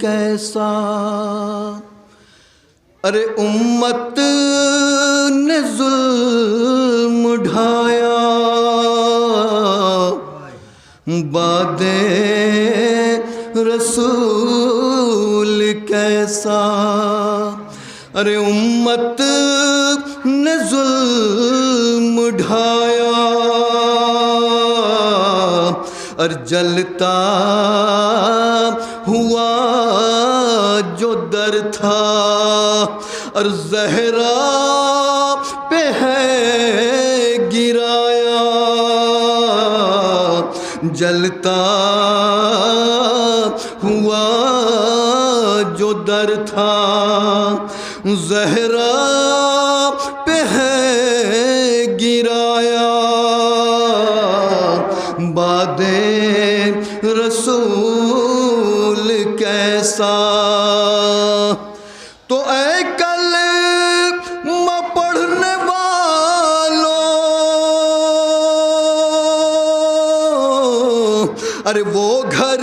کیسا، ارے امت نے ظلم ڈھایا، بعد رسول کیسا، ارے امت نے ظلم ڈھایا، اور جلتا ہوا جو در تھا، اور زہرا پہ ہے گرایا، جلتا ہوا جو در تھا، زہرا پہ ہے گرایا، بعد رسول کیسا۔ تو اے کلمہ پڑھنے والوں، ارے وہ گھر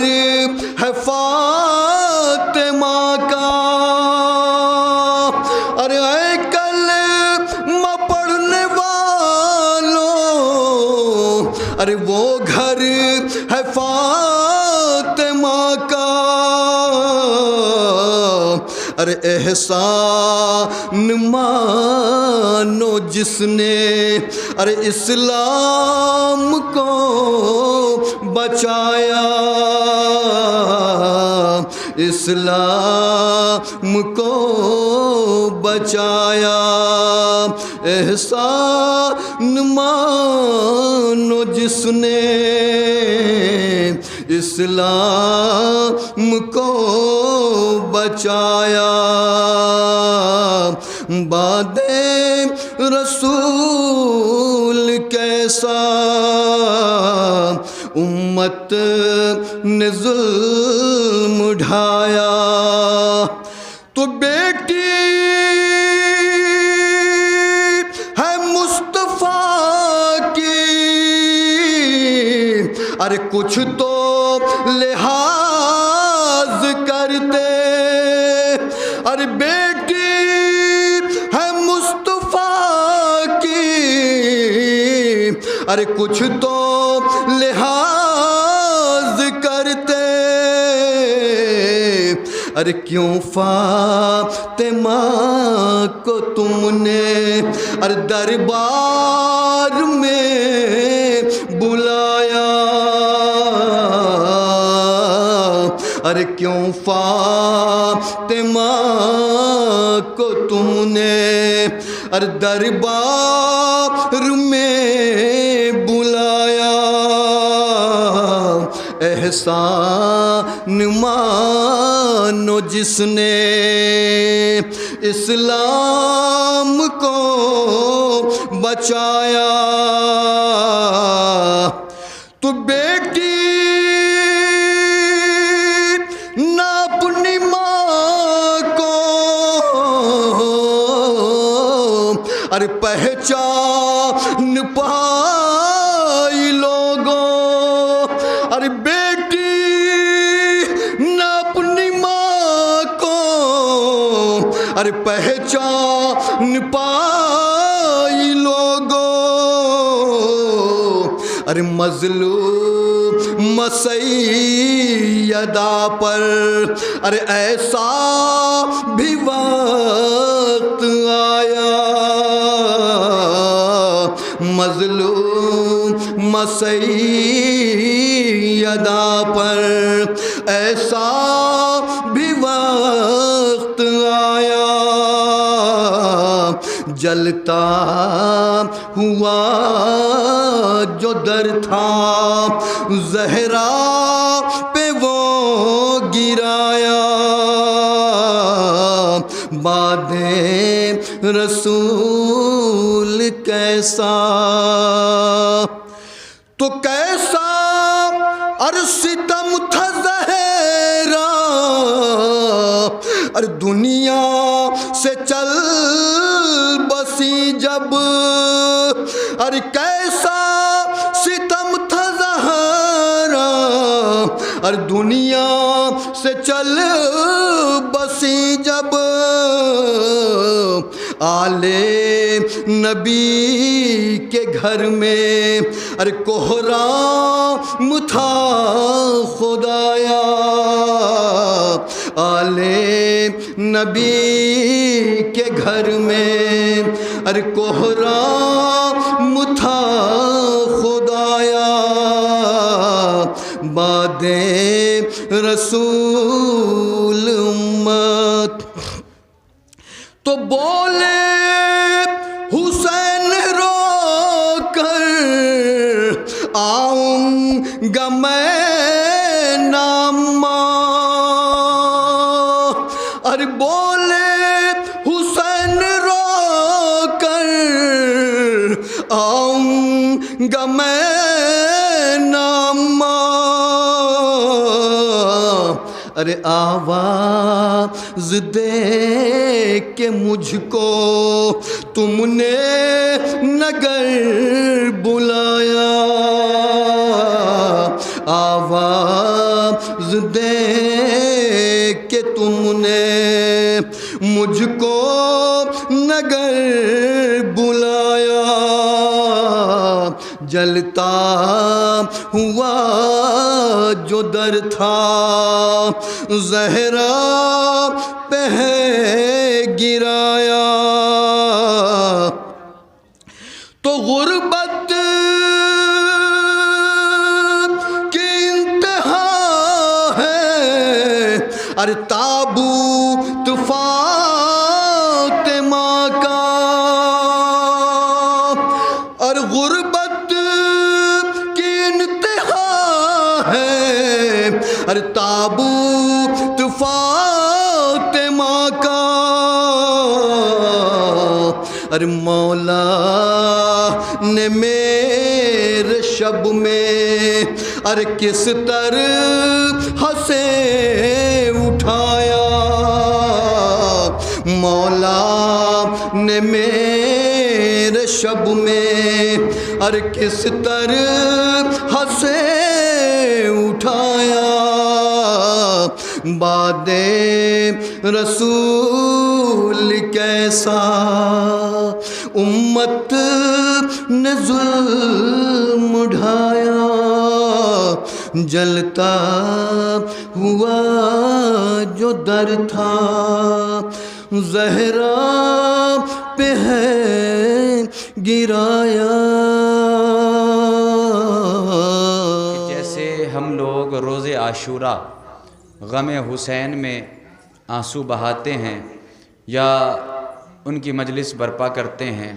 ہے فاطمہ کا، ارے اے کلمہ پڑھنے والوں، ارے وہ گھر ہے فاطمہ کا، ارے احسان مانو جس نے ارے اسلام کو بچایا، اسلام کو بچایا، احسان مانو جس نے اسلام کو بچایا، بعد رسول کیسا، امت نے ظلم ڈھایا۔ تو بیٹی ہے مصطفیٰ کی، ارے کچھ تو لحاظ کرتے، ارے بیٹی ہے مصطفیٰ کی، ارے کچھ تو لحاظ کرتے، ارے کیوں فاطمہ کو تم نے ارے دربار میں بلایا، ارے کیوں فاطمہ کو تم نے ارے دربار میں بلایا، احسان مانو جس نے اسلام کو بچایا۔ تو بیٹی نہ اپنی ماں کو ارے پہچان پائی لوگوں، ارے بیٹی نہ اپنی ماں کو ارے پہچان پائی لوگوں، ارے مظلوم سیدہ پر ارے ایسا بھی وقت آیا، مظلوم سیدہ پر ایسا بھی وقت آیا، جلتا ہوا جو در تھا زہرا پہ وہ گرایا، بعد رسول کیسا، تو کیسا ستم تھا زہرا، اور دنیا سے چل بسی جب، اور کیسا ستم تھا زہرا، اور دنیا سے چل بسی جب آلے نبی کے گھر میں ارے کوہرام تھا خدایا آلے نبی کے گھر میں ارے کوہرام تھا خدایا بادیں رسول امت تو بولے حسین رو کر آؤں گا میں نامہ اور بولے حسین رو کر آؤں گا میں نامہ ارے آواز دے کہ مجھ کو تم نے نگر بلایا آواز دے کہ تم نے مجھ کو نگر بلایا جلتا ہوا جو در تھا زہرا پہ گرایا تو غربت کی انتہا ہے اور تابوت فاطمہ کا اور غربت کی انتہا ہے اور تابوت فاطمہ کا اور مولا نے میرے شب میں اور کس طرح سے اٹھایا مولا نے میرے شب میں اور کس طرح سے اٹھایا باد رسول کیسا امت نے ظلم ڈھایا جلتا ہوا جو در تھا زہرا پہ ہے گرایا جیسے ہم لوگ روز عاشورہ غم حسین میں آنسو بہاتے ہیں یا ان کی مجلس برپا کرتے ہیں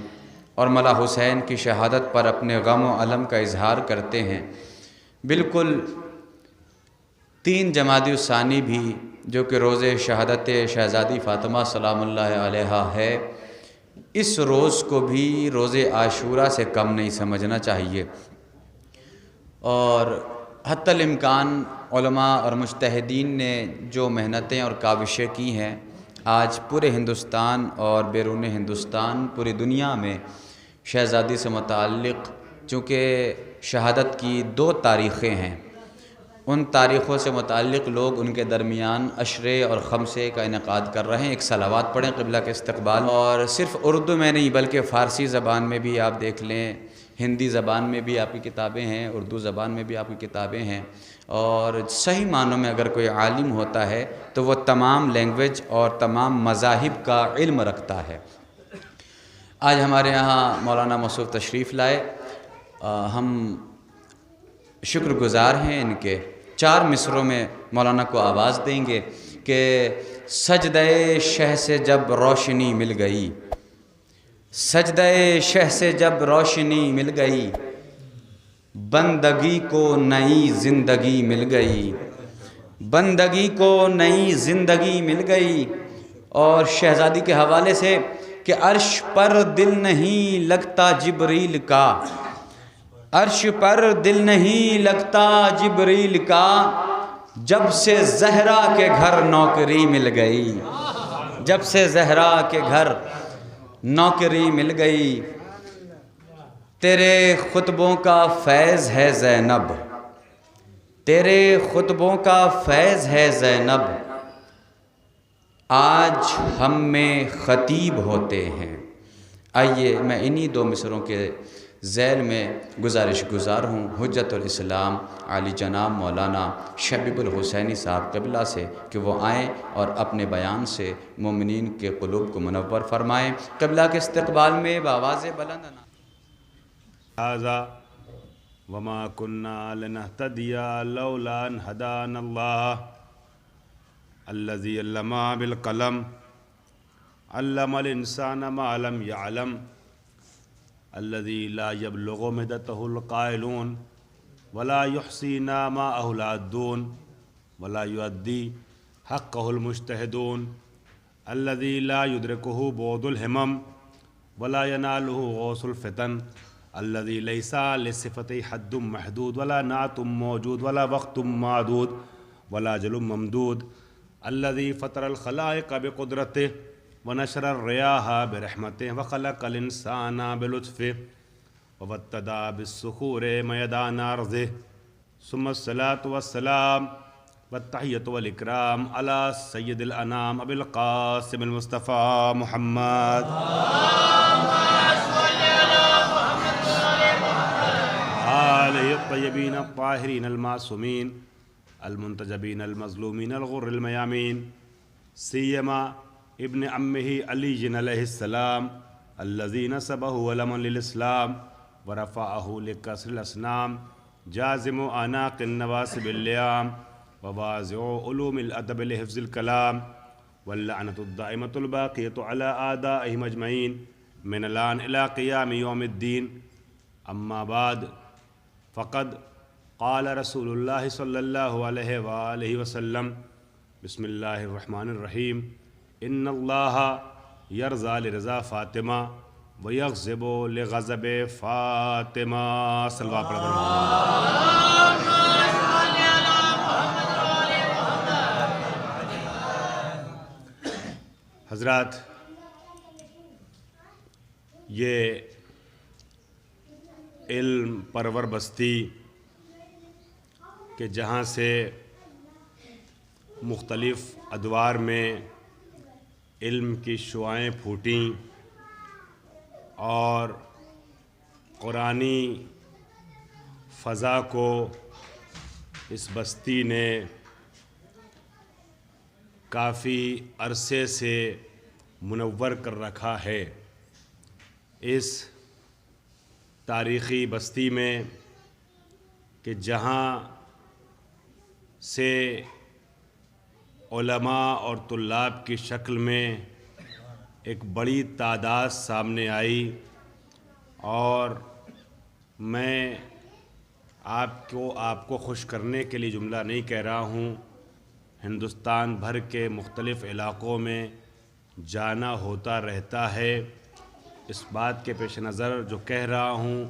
اور مولا حسین کی شہادت پر اپنے غم و الم کا اظہار کرتے ہیں، بالکل 3 جمادی الثانی بھی جو کہ روز شہادت شہزادی فاطمہ سلام اللہ علیہا ہے، اس روز کو بھی روز عاشورہ سے کم نہیں سمجھنا چاہیے۔ اور حتی الامکان علماء اور مجتہدین نے جو محنتیں اور کاوشیں کی ہیں، آج پورے ہندوستان اور بیرون ہندوستان پوری دنیا میں شہزادی سے متعلق چونکہ شہادت کی 2 تاریخیں ہیں، ان تاریخوں سے متعلق لوگ ان کے درمیان عشرے اور خمسے کا انعقاد کر رہے ہیں۔ ایک صلوات پڑھیں قبلہ کے استقبال، اور صرف اردو میں نہیں بلکہ فارسی زبان میں بھی آپ دیکھ لیں، ہندی زبان میں بھی آپ کی کتابیں ہیں، اردو زبان میں بھی آپ کی کتابیں ہیں، اور صحیح معنوں میں اگر کوئی عالم ہوتا ہے تو وہ تمام لینگویج اور تمام مذاہب کا علم رکھتا ہے۔ آج ہمارے یہاں مولانا موصوف تشریف لائے، ہم شکر گزار ہیں ان کے۔ 4 مصروں میں مولانا کو آواز دیں گے کہ سجدہ شہ سے جب روشنی مل گئی، سجدہ شہ سے جب روشنی مل گئی، بندگی کو نئی زندگی مل گئی، بندگی کو نئی زندگی مل گئی۔ اور شہزادی کے حوالے سے کہ عرش پر دل نہیں لگتا جبریل کا، عرش پر دل نہیں لگتا جبریل کا، جب سے زہرا کے گھر نوکری مل گئی، جب سے زہرا کے گھر نوکری مل گئی۔ تیرے خطبوں کا فیض ہے زینب، تیرے خطبوں کا فیض ہے زینب، آج ہم میں خطیب ہوتے ہیں۔ آئیے میں انہی دو مصروں کے ذیل میں گزارش گزار ہوں حجت الاسلام علی جناب مولانا شبیب الحسینی صاحب قبلہ سے کہ وہ آئیں اور اپنے بیان سے مومنین کے قلوب کو منور فرمائیں۔ قبلہ کے استقبال میں بآواز بلند هذا وما كنا لنهتدي لولا ان هدانا الله الذي علم بالقلم علم الانسان ما لم يعلم الذي لا يبلغ مدته القائلون ولا يحصي نعماءه العادون ولا يؤدي حقه المجتهدون الذي لا يدركه بعد الهمم ولا يناله غوث الفتن الذي ليس لصفته حد محدود ولا نعت موجود ولا وقت معدود ولا جل ممدود الذي فطر الخلائق بقدرته ونشر الرياح برحمته وخلق الإنسان بلطفه وابتدى بالصخور ميدان أرضه ثم الصلاة والسلام والتحية والإكرام على سيد الأنام أبي القاسم المصطفى محمد آلہ الطیبین الطاہرین المعصومین المنتجبین المظلومین الغر المیامین سیما ابن عمہ علی علیہ السلام الذی نسبہ علما للاسلام ورفعہ لکسر الاسنام جازم اعناق النواسب اللیام وواضع علوم الادب لحفظ الکلام واللعنۃ الدائمۃ الباقیۃ علی اعدائہم اجمعین من الان الی قیام یوم الدین اما بعد فقد قال رسول اللہ صلی اللہ علیہ وآلہ وسلم بسم اللہ الرحمن الرحیم ان اللہ یرضى لرضا فاطمہ ویغضب لغضب فاطمہ صلوات پڑھ حضرات، یہ علم پرور بستی کہ جہاں سے مختلف ادوار میں علم کی شعائیں پھوٹیں اور قرآنی فضا کو اس بستی نے کافی عرصے سے منور کر رکھا ہے۔ اس تاریخی بستی میں کہ جہاں سے علماء اور طلاب کی شکل میں ایک بڑی تعداد سامنے آئی، اور میں آپ کو خوش کرنے کے لیے جملہ نہیں کہہ رہا ہوں، ہندوستان بھر کے مختلف علاقوں میں جانا ہوتا رہتا ہے۔ اس بات کے پیش نظر جو کہہ رہا ہوں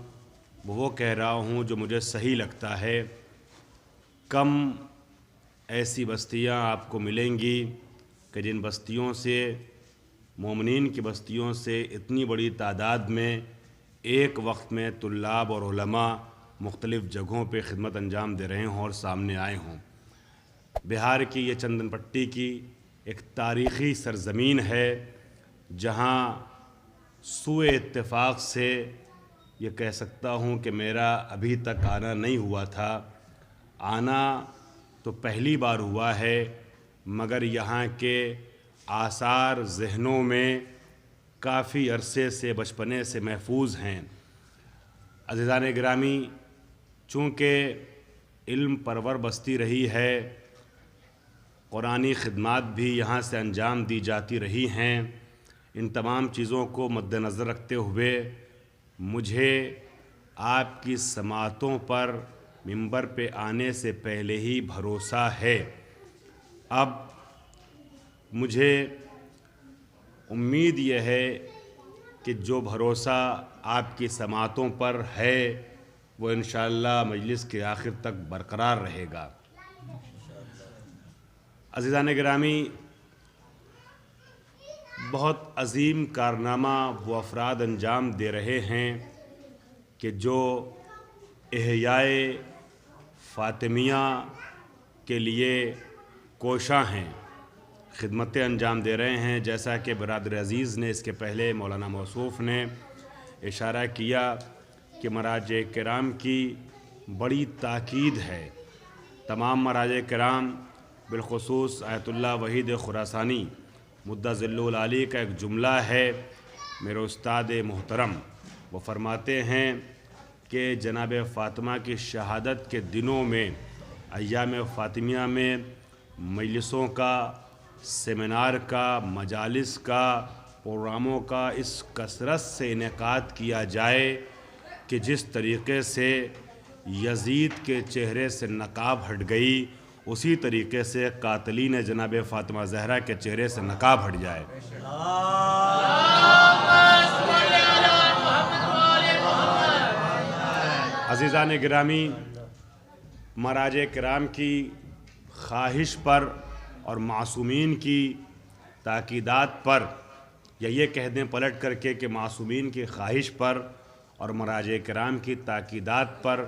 وہ کہہ رہا ہوں جو مجھے صحیح لگتا ہے۔ کم ایسی بستیاں آپ کو ملیں گی کہ جن بستیوں سے، مومنین کی بستیوں سے اتنی بڑی تعداد میں ایک وقت میں طلاب اور علماء مختلف جگہوں پہ خدمت انجام دے رہے ہوں اور سامنے آئے ہوں۔ بہار کی یہ چندن پٹی کی ایک تاریخی سرزمین ہے جہاں سوء اتفاق سے یہ کہہ سکتا ہوں کہ میرا ابھی تک آنا نہیں ہوا تھا۔ آنا تو پہلی بار ہوا ہے، مگر یہاں کے آثار ذہنوں میں کافی عرصے سے، بچپنے سے محفوظ ہیں۔ عزیزان گرامی، چونکہ علم پرور بستی رہی ہے، قرآنی خدمات بھی یہاں سے انجام دی جاتی رہی ہیں، ان تمام چیزوں کو مد نظر رکھتے ہوئے مجھے آپ کی سماعتوں پر منبر پہ آنے سے پہلے ہی بھروسہ ہے۔ اب مجھے امید یہ ہے کہ جو بھروسہ آپ کی سماعتوں پر ہے وہ انشاءاللہ مجلس کے آخر تک برقرار رہے گا۔ عزیزان گرامی، بہت عظیم کارنامہ وہ افراد انجام دے رہے ہیں کہ جو احیائے فاطمیہ کے لیے کوشاں ہیں، خدمتیں انجام دے رہے ہیں. جیسا کہ برادر عزیز نے اس کے پہلے مولانا موصوف نے اشارہ کیا کہ مراجع کرام کی بڑی تاکید ہے. تمام مراجع کرام بالخصوص آیت اللہ وحید خراسانی مدّ ظلہ العالی کا ایک جملہ ہے میرے استاد محترم، وہ فرماتے ہیں کہ جناب فاطمہ کی شہادت کے دنوں میں ایام فاطمیہ میں مجلسوں کا، سیمینار کا، مجالس کا، پروگراموں کا اس کثرت سے انعقاد کیا جائے کہ جس طریقے سے یزید کے چہرے سے نقاب ہٹ گئی، اسی طریقے سے قاتلین جناب فاطمہ زہرا کے چہرے سے نقاب ہٹ جائے. عزیزان گرامی، مراجع کرام کی خواہش پر اور معصومین کی تاکیدات پر، یا یہ کہہ دیں پلٹ کر کے کہ معصومین کی خواہش پر اور مراجع کرام کی تاکیدات پر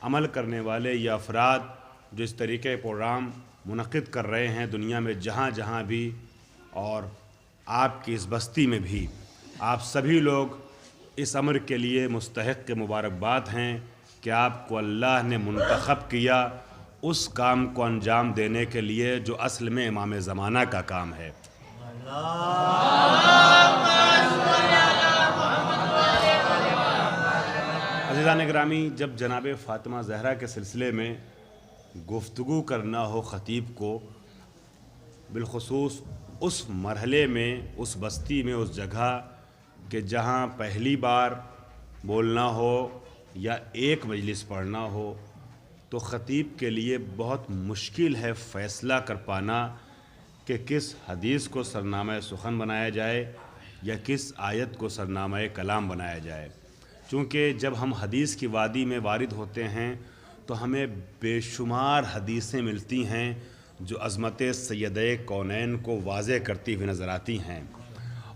عمل کرنے والے یہ افراد جو اس طریقے پروگرام منعقد کر رہے ہیں دنیا میں جہاں جہاں بھی، اور آپ کی اس بستی میں بھی، آپ سبھی لوگ اس امر کے لیے مستحق مبارکباد ہیں کہ آپ کو اللہ نے منتخب کیا اس کام کو انجام دینے کے لیے جو اصل میں امام زمانہ کا کام ہے. عزیزان گرامی، جب جناب فاطمہ زہرا کے سلسلے میں گفتگو کرنا ہو خطیب کو، بالخصوص اس مرحلے میں، اس بستی میں، اس جگہ کہ جہاں پہلی بار بولنا ہو یا ایک مجلس پڑھنا ہو، تو خطیب کے لیے بہت مشکل ہے فیصلہ کر پانا کہ کس حدیث کو سرنامہ سخن بنایا جائے یا کس آیت کو سرنامہ کلام بنایا جائے. چونکہ جب ہم حدیث کی وادی میں وارد ہوتے ہیں تو ہمیں بے شمار حدیثیں ملتی ہیں جو عظمت سیدہ کونین کو واضح کرتی ہوئی نظر آتی ہیں،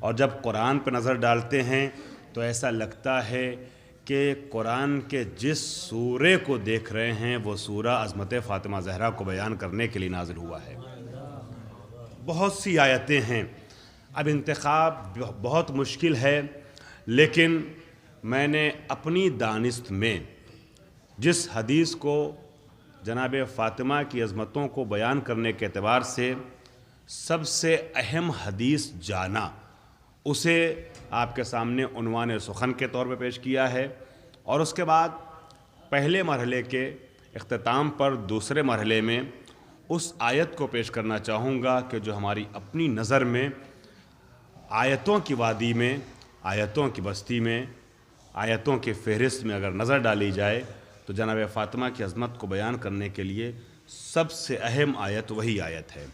اور جب قرآن پہ نظر ڈالتے ہیں تو ایسا لگتا ہے کہ قرآن کے جس سورے کو دیکھ رہے ہیں وہ سورہ عظمت فاطمہ زہرا کو بیان کرنے کے لیے نازل ہوا ہے. بہت سی آیتیں ہیں، اب انتخاب بہت مشکل ہے، لیکن میں نے اپنی دانست میں جس حدیث کو جناب فاطمہ کی عظمتوں کو بیان کرنے کے اعتبار سے سب سے اہم حدیث جانا، اسے آپ کے سامنے عنوان سخن کے طور پہ پیش کیا ہے. اور اس کے بعد پہلے مرحلے کے اختتام پر دوسرے مرحلے میں اس آیت کو پیش کرنا چاہوں گا کہ جو ہماری اپنی نظر میں آیتوں کی وادی میں، آیتوں کی بستی میں، آیتوں کے فہرست میں اگر نظر ڈالی جائے تو جناب فاطمہ کی عظمت کو بیان کرنے کے لیے سب سے اہم آیت وہی آیت ہے.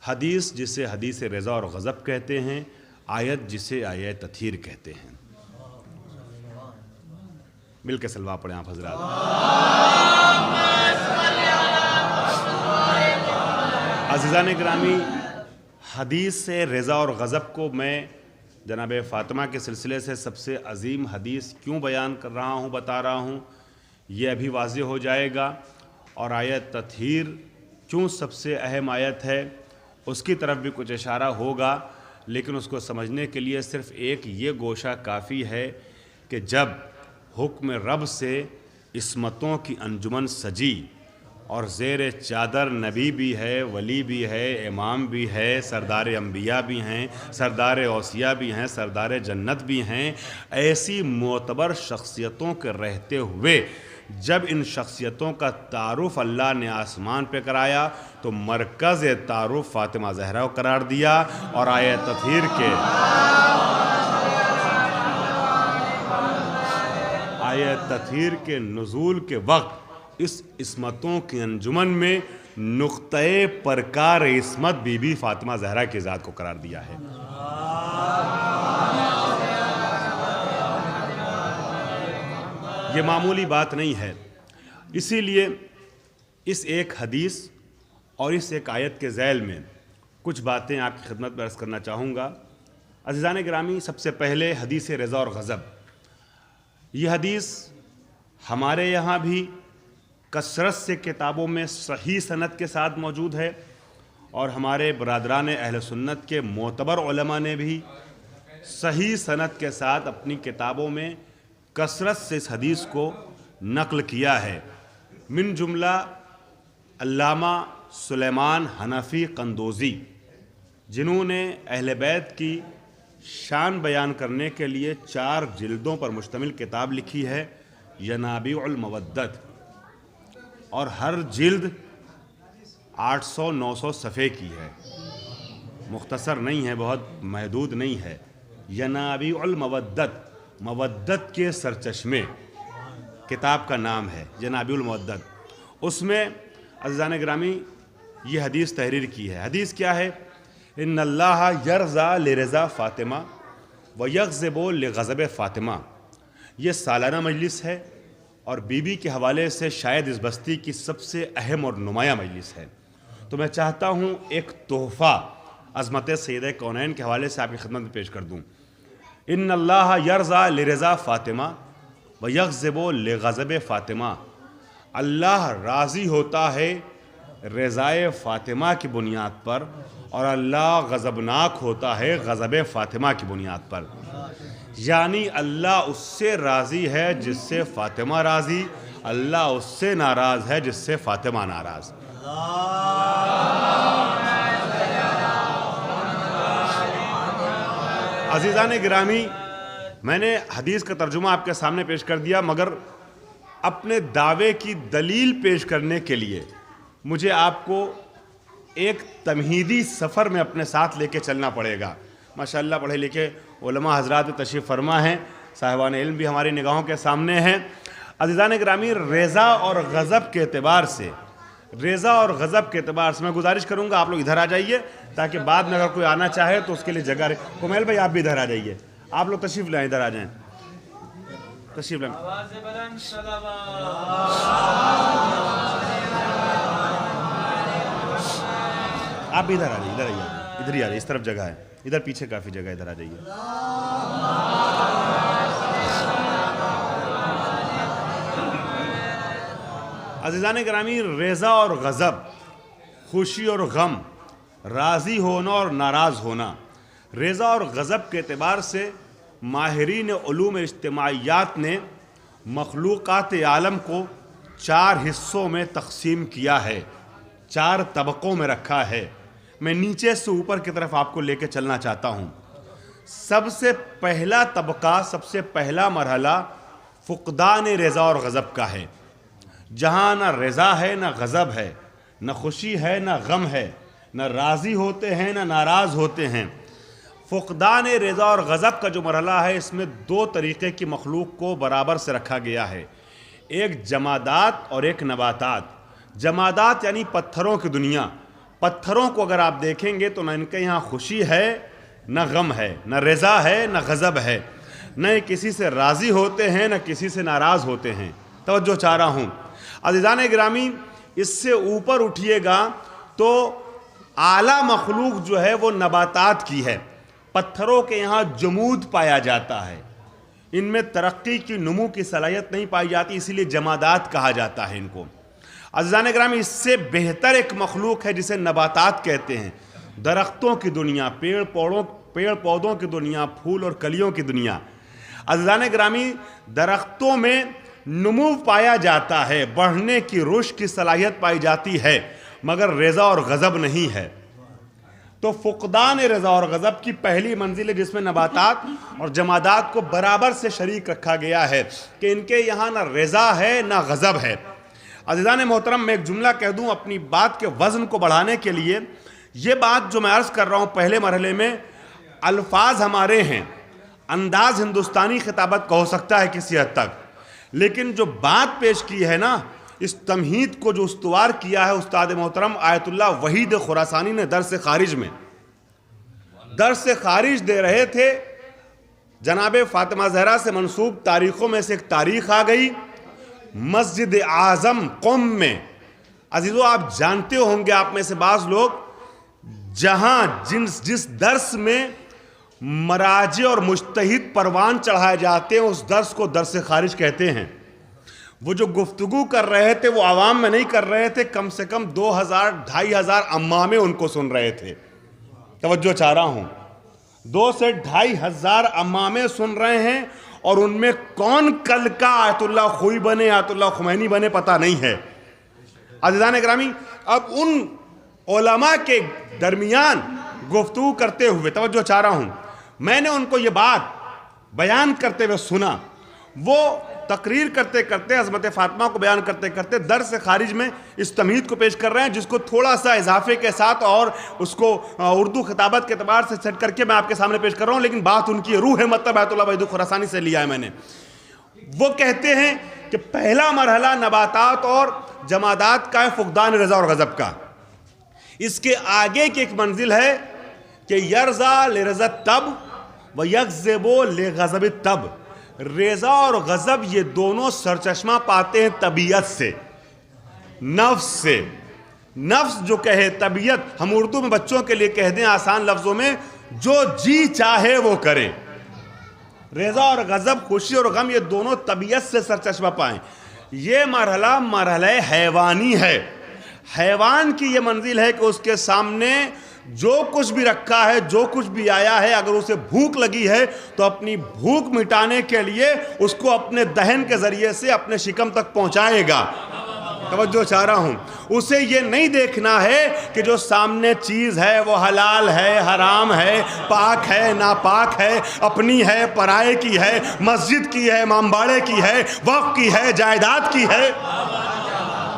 حدیث جسے حدیث رضا اور غضب کہتے ہیں، آیت جسے آیت تطہیر کہتے ہیں. مل کے سلوا پڑھیں آپ حضرات. عزیزان گرامی، حدیث رضا اور غضب کو میں جناب فاطمہ کے سلسلے سے سب سے عظیم حدیث کیوں بیان کر رہا ہوں، بتا رہا ہوں، یہ ابھی واضح ہو جائے گا. اور آیت تطہیر کیوں سب سے اہم آیت ہے اس کی طرف بھی کچھ اشارہ ہوگا، لیکن اس کو سمجھنے کے لیے صرف ایک یہ گوشہ کافی ہے کہ جب حکم رب سے عصمتوں کی انجمن سجی اور زیر چادر نبی بھی ہے، ولی بھی ہے، امام بھی ہے، سردار انبیاء بھی ہیں، سردار اوصیاء بھی ہیں، سردار جنت بھی ہیں، ایسی معتبر شخصیتوں کے رہتے ہوئے جب ان شخصیتوں کا تعارف اللہ نے آسمان پہ کرایا تو مرکز تعارف فاطمہ زہرا کو قرار دیا. اور آیت تطہیر کے نزول کے وقت اس عصمتوں کی انجمن میں نقطۂ پرکار عصمت بی بی فاطمہ زہرا کی ذات کو قرار دیا ہے. یہ معمولی بات نہیں ہے. اسی لیے اس ایک حدیث اور اس ایک آیت کے ذیل میں کچھ باتیں آپ کی خدمت میں عرض کرنا چاہوں گا. عزیزان گرامی، سب سے پہلے حدیث رضا اور غضب. یہ حدیث ہمارے یہاں بھی کثرت سے کتابوں میں صحیح سند کے ساتھ موجود ہے، اور ہمارے برادران اہل سنت کے معتبر علماء نے بھی صحیح سند کے ساتھ اپنی کتابوں میں کثرت سے اس حدیث کو نقل کیا ہے۔ من جملہ علامہ سلیمان حنفی قندوزی، جنہوں نے اہل بیت کی شان بیان کرنے کے لیے 4 جلدوں پر مشتمل کتاب لکھی ہے، ینابیع المودت، اور ہر جلد 800-900 صفحے کی ہے، مختصر نہیں ہے، بہت محدود نہیں ہے۔ ینابیع المودت، مودت کے سرچشمے کتاب کا نام ہے، ینابیع المودت۔ اس میں عزیزان گرامی یہ حدیث تحریر کی ہے۔ حدیث کیا ہے؟ ان اللہ یرضا لرضا فاطمہ ویغضب لغضب فاطمہ۔ یہ سالانہ مجلس ہے اور بی بی کے حوالے سے شاید اس بستی کی سب سے اہم اور نمایاں مجلس ہے۔ تو میں چاہتا ہوں ایک تحفہ عظمت سیدہ کونین کے حوالے سے آپ کی خدمت میں پیش کر دوں۔ ان اللہ یرضا لرضا فاطمہ ویغضب لغضب فاطمہ۔ اللہ راضی ہوتا ہے رضائے فاطمہ کی بنیاد پر، اور اللہ غضبناک ہوتا ہے غضب فاطمہ کی بنیاد پر۔ یعنی اللہ اس سے راضی ہے جس سے فاطمہ راضی، اللہ اس سے ناراض ہے جس سے فاطمہ ناراض۔ عزیزان گرامی، میں نے حدیث کا ترجمہ آپ کے سامنے پیش کر دیا، مگر اپنے دعوے کی دلیل پیش کرنے کے لیے مجھے آپ کو ایک تمہیدی سفر میں اپنے ساتھ لے کے چلنا پڑے گا۔ ماشاءاللہ پڑھے لکھے علماء حضرات تشریف فرما ہیں، صاحبان علم بھی ہماری نگاہوں کے سامنے ہیں۔ عزیزان گرامی، رضا اور غضب کے اعتبار سے میں گزارش کروں گا آپ لوگ ادھر آ جائیے، تاکہ بعد میں اگر کوئی آنا چاہے تو اس کے لیے جگہ رہے۔ کمیل بھائی آپ بھی ادھر آ جائیے، آپ لوگ تشریف لائیں، ادھر آ جائیں، تشریف لائیں۔ آپ بھی ادھر آ جائیے، ادھر ہی آ جائیے، اس طرف جگہ ہے، ادھر پیچھے کافی جگہ ہے، ادھر آ جائیے۔ عزیزان گرامی، رضا اور غضب، خوشی اور غم، راضی ہونا اور ناراض ہونا، رضا اور غضب کے اعتبار سے ماہرین علوم اجتماعیات نے مخلوقات عالم کو 4 حصوں میں تقسیم کیا ہے، 4 طبقوں میں رکھا ہے۔ میں نیچے سے اوپر کی طرف آپ کو لے کے چلنا چاہتا ہوں۔ سب سے پہلا طبقہ، سب سے پہلا مرحلہ فقدان رضا اور غضب کا ہے، جہاں نہ رضا ہے نہ غضب ہے، نہ خوشی ہے نہ غم ہے، نہ راضی ہوتے ہیں نہ ناراض ہوتے ہیں۔ فقدان رضا اور غضب کا جو مرحلہ ہے، اس میں 2 طریقے کی مخلوق کو برابر سے رکھا گیا ہے، ایک جمادات اور ایک نباتات۔ جمادات یعنی پتھروں کی دنیا۔ پتھروں کو اگر آپ دیکھیں گے تو نہ ان کے یہاں خوشی ہے نہ غم ہے، نہ رضا ہے نہ غضب ہے، نہ کسی سے راضی ہوتے ہیں نہ کسی سے ناراض ہوتے ہیں۔ توجہ چاہ رہا ہوں عزیزان گرامی، اس سے اوپر اٹھیے گا تو اعلیٰ مخلوق جو ہے وہ نباتات کی ہے۔ پتھروں کے یہاں جمود پایا جاتا ہے، ان میں ترقی کی، نمو کی صلاحیت نہیں پائی جاتی، اسی لیے جمادات کہا جاتا ہے ان کو۔ عزیزان گرامی، اس سے بہتر ایک مخلوق ہے جسے نباتات کہتے ہیں، درختوں کی دنیا، پیڑ پودوں کی دنیا، پھول اور کلیوں کی دنیا۔ عزیزان گرامی، درختوں میں نمو پایا جاتا ہے، بڑھنے کی، رشد کی صلاحیت پائی جاتی ہے، مگر رضا اور غضب نہیں ہے۔ تو فقدان رضا اور غضب کی پہلی منزل ہے جس میں نباتات اور جمادات کو برابر سے شریک رکھا گیا ہے کہ ان کے یہاں نہ رضا ہے نہ غضب ہے۔ عزیزان محترم، میں ایک جملہ کہہ دوں اپنی بات کے وزن کو بڑھانے کے لیے۔ یہ بات جو میں عرض کر رہا ہوں پہلے مرحلے میں، الفاظ ہمارے ہیں، انداز ہندوستانی خطابت کا ہو سکتا ہے کسی حد تک، لیکن جو بات پیش کی ہے نا، اس تمہید کو جو استوار کیا ہے استاد محترم آیت اللہ وحید خراسانی نے درس خارج میں، درس خارج دے رہے تھے، جناب فاطمہ زہرا سے منسوب تاریخوں میں سے ایک تاریخ آ گئی، مسجد اعظم قم میں۔ عزیزو، آپ جانتے ہوں گے آپ میں سے بعض لوگ، جہاں جس درس میں مراجع اور مجتہد پروان چڑھائے جاتے ہیں اس درس کو درس خارج کہتے ہیں۔ وہ جو گفتگو کر رہے تھے وہ عوام میں نہیں کر رہے تھے، کم سے کم 2,000-2,500 امامیں ان کو سن رہے تھے. توجہ چاہ رہا ہوں، 2,000 سے 2,500 امامیں سن رہے ہیں، اور ان میں کون کل کا آیت اللہ خوئی بنے، آیت اللہ خمینی بنے، پتہ نہیں ہے. عزیزان اکرامی، اب ان علماء کے درمیان گفتگو کرتے ہوئے توجہ چاہ رہا ہوں، میں نے ان کو یہ بات بیان کرتے ہوئے سنا. وہ تقریر کرتے کرتے عظمت فاطمہ کو بیان کرتے کرتے درس سے خارج میں اس تمہید کو پیش کر رہے ہیں، جس کو تھوڑا سا اضافے کے ساتھ اور اس کو اردو خطابت کے اعتبار سے سیٹ کر کے میں آپ کے سامنے پیش کر رہا ہوں، لیکن بات ان کی روح ہے، مطلب آیت اللہ وحید خراسانی سے لیا ہے میں نے. وہ کہتے ہیں کہ پہلا مرحلہ نباتات اور جمادات کا ہے فقدان رضا اور غضب کا. اس کے آگے کی ایک منزل ہے کہ یرضا لرضا الطب و یغضب لغضب الطب. رضا اور غضب یہ دونوں سرچشمہ پاتے ہیں طبیعت سے، نفس سے. نفس جو کہے، طبیعت ہم اردو میں بچوں کے لیے کہہ دیں آسان لفظوں میں، جو جی چاہے وہ کرے. رضا اور غضب، خوشی اور غم، یہ دونوں طبیعت سے سرچشمہ پائیں. یہ مرحلہ حیوانی ہے. حیوان کی یہ منزل ہے کہ اس کے سامنے جو کچھ بھی رکھا ہے، جو کچھ بھی آیا ہے، اگر اسے بھوک لگی ہے تو اپنی بھوک مٹانے کے لیے اس کو اپنے دہن کے ذریعے سے اپنے شکم تک پہنچائے گا. توجہ چاہ رہا ہوں، اسے یہ نہیں دیکھنا ہے کہ جو سامنے چیز ہے وہ حلال ہے، حرام ہے، پاک ہے، ناپاک ہے، اپنی ہے، پرائے کی ہے، مسجد کی ہے، امام باڑے کی ہے، وقف کی ہے، جائیداد کی ہے.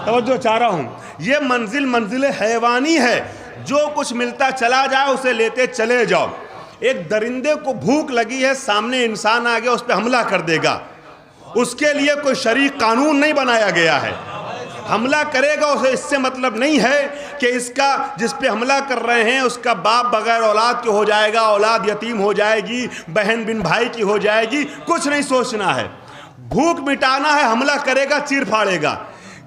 توجہ چاہ رہا ہوں، یہ منزل حیوانی ہے. جو کچھ ملتا چلا جائے اسے لیتے چلے جاؤ. ایک درندے کو بھوک لگی ہے، سامنے انسان آ گیا، اس پہ حملہ کر دے گا. اس کے لیے کوئی شرعی قانون نہیں بنایا گیا ہے. حملہ کرے گا، اسے اس سے مطلب نہیں ہے کہ اس کا جس پہ حملہ کر رہے ہیں اس کا باپ بغیر اولاد کے ہو جائے گا، اولاد یتیم ہو جائے گی، بہن بن بھائی کی ہو جائے گی. کچھ نہیں سوچنا ہے، بھوک مٹانا ہے، حملہ کرے گا، چیر پھاڑے گا.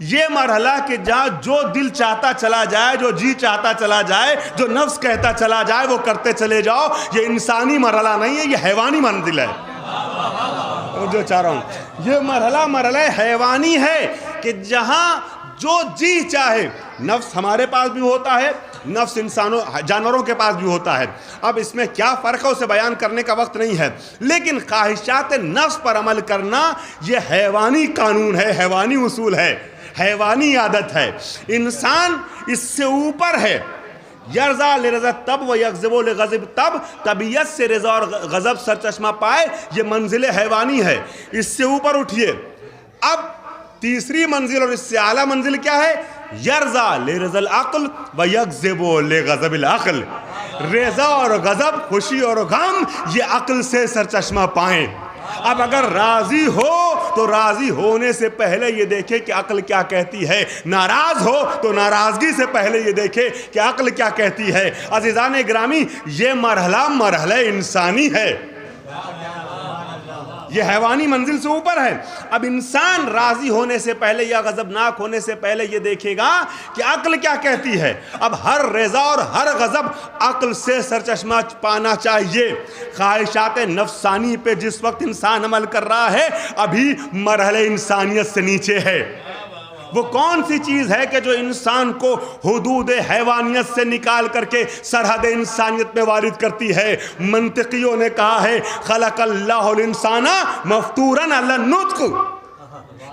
یہ مرحلہ کہ جہاں جو دل چاہتا چلا جائے، جو جی چاہتا چلا جائے، جو نفس کہتا چلا جائے وہ کرتے چلے جاؤ، یہ انسانی مرحلہ نہیں ہے، یہ حیوانی منزل ہے. جو چاہ رہا ہوں، یہ مرحلہ حیوانی ہے کہ جہاں جو جی چاہے. نفس ہمارے پاس بھی ہوتا ہے، نفس جانوروں کے پاس بھی ہوتا ہے. اب اس میں کیا فرق ہے اسے بیان کرنے کا وقت نہیں ہے، لیکن خواہشات نفس پر عمل کرنا یہ حیوانی قانون ہے، حیوانی اصول ہے، حیوانی عادت ہے. انسان اس سے اوپر ہے. یرضا لرضا الطب و یغضب لغضب الطب، طبیعت سے رضا اور غضب سرچشمہ پائے، یہ منزل حیوانی ہے. اس سے اوپر اٹھیے. اب تیسری منزل اور اس سے اعلیٰ منزل کیا ہے؟ یرضا لرضا العقل و یغضب لغضب العقل. رضا اور غضب، خوشی اور غم، یہ عقل سے سرچشمہ پائیں. اب اگر راضی ہو تو راضی ہونے سے پہلے یہ دیکھے کہ عقل کیا کہتی ہے، ناراض ہو تو ناراضگی سے پہلے یہ دیکھے کہ عقل کیا کہتی ہے. عزیزان گرامی، یہ مرحلہ انسانی ہے، یہ حیوانی منزل سے اوپر ہے. اب انسان راضی ہونے سے پہلے یا غضبناک ہونے سے پہلے یہ دیکھے گا کہ عقل کیا کہتی ہے. اب ہر رضا اور ہر غضب عقل سے سرچشمہ پانا چاہیے. خواہشات نفسانی پہ جس وقت انسان عمل کر رہا ہے ابھی مرحلہ انسانیت سے نیچے ہے. وہ کون سی چیز ہے کہ جو انسان کو حدود حیوانیت سے نکال کر کے سرحد انسانیت میں وارد کرتی ہے؟ منطقیوں نے کہا ہے خلق اللہ الانسان مفطورا علی النطق،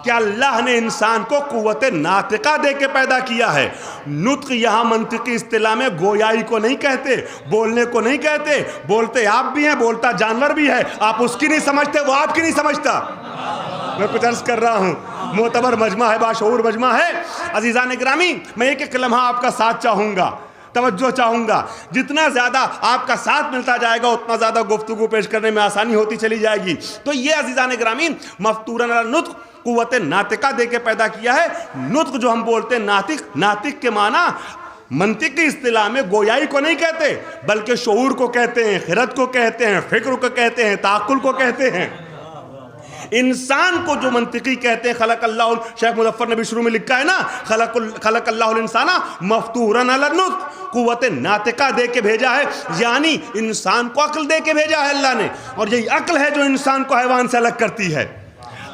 کہ اللہ نے انسان کو قوت ناطقہ دے کے پیدا کیا ہے. نطق یہاں منطقی اصطلاح میں گویائی کو نہیں کہتے، بولنے کو نہیں کہتے. بولتے آپ بھی ہیں، بولتا جانور بھی ہے. آپ اس کی نہیں سمجھتے، وہ آپ کی نہیں سمجھتا. میں کچھ عرض کر رہا ہوں، معتبر مجمع ہے، باشعور مجمع ہے. عزیزان گرامی، میں ایک لمحہ آپ کا ساتھ چاہوں گا، توجہ چاہوں گا. جتنا زیادہ آپ کا ساتھ ملتا جائے گا اتنا زیادہ گفتگو پیش کرنے میں آسانی ہوتی چلی جائے گی. تو یہ عزیزان گرامی مفطورا علی النطق، قوت ناطقہ دے کے پیدا کیا ہے. نطق جو ہم بولتے ہیں، ناطق کے معنی منطقی اصطلاح میں گویائی کو نہیں کہتے بلکہ شعور کو کہتے ہیں، خرد کو کہتے ہیں، فکر کو کہتے ہیں، تعقل کو کہتے ہیں. انسان کو جو منطقی کہتے ہیں، خلق اللہ، شیخ مظفر نے بھی شروع میں لکھا ہے نا، خلق اللہ الانسان مفطورا علی النطق، قوت ناطقہ دے کے بھیجا ہے. یعنی انسان کو عقل دے کے بھیجا ہے اللہ نے، اور یہی عقل ہے جو انسان کو حیوان سے الگ کرتی ہے.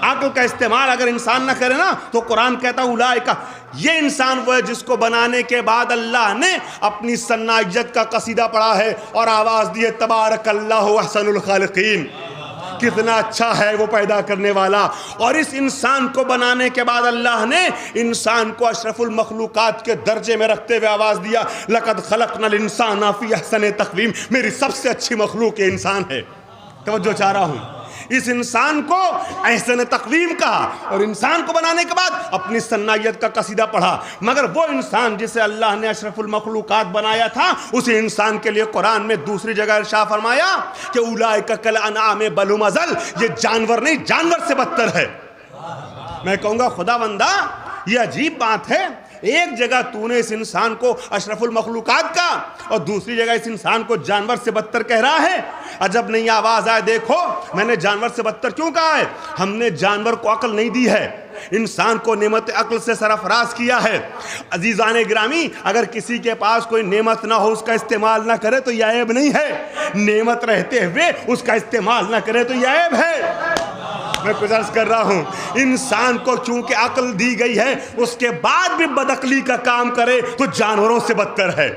عقل کا استعمال اگر انسان نہ کرے نا تو قرآن کہتا اولئک، یہ انسان وہ ہے جس کو بنانے کے بعد اللہ نے اپنی صنائیت کا قصیدہ پڑھا ہے اور آواز دی ہے تبارک اللہ احسن الخالقین، کتنا اچھا ہے وہ پیدا کرنے والا. اور اس انسان کو بنانے کے بعد اللہ نے انسان کو اشرف المخلوقات کے درجے میں رکھتے ہوئے آواز دیا لقد خلقنا الانسان فی احسن تقویم، میری سب سے اچھی مخلوق یہ انسان ہے. توجہ چاہ رہا ہوں، اس انسان کو احسن تقویم کہا اور انسان کو بنانے کے بعد اپنی صنائیت کا قصیدہ پڑھا. مگر وہ انسان جسے اللہ نے اشرف المخلوقات بنایا تھا، اسی انسان کے لیے قرآن میں دوسری جگہ ارشاد فرمایا کہ اولئک کالانعام بل هم اضل، یہ جانور نہیں جانور سے بدتر ہے. میں کہوں گا خدا بندہ یہ عجیب بات ہے، ایک جگہ تو نے اس انسان کو اشرف المخلوقات کا اور دوسری جگہ اس انسان کو جانور سے بدتر کہہ رہا ہے. عجب نہیں آواز آئے، دیکھو میں نے جانور سے بدتر کیوں کہا ہے؟ ہم نے جانور کو عقل نہیں دی ہے، انسان کو نعمت عقل سے سرفراز کیا ہے. عزیزان گرامی، اگر کسی کے پاس کوئی نعمت نہ ہو اس کا استعمال نہ کرے تو یہ عیب نہیں ہے، نعمت رہتے ہوئے اس کا استعمال نہ کرے تو یہ عیب ہے. میں کچھ عرض کر رہا ہوں، انسان کو چونکہ عقل دی گئی ہے اس کے بعد بھی بدعقلی کا کام کرے تو جانوروں سے بدتر ہے،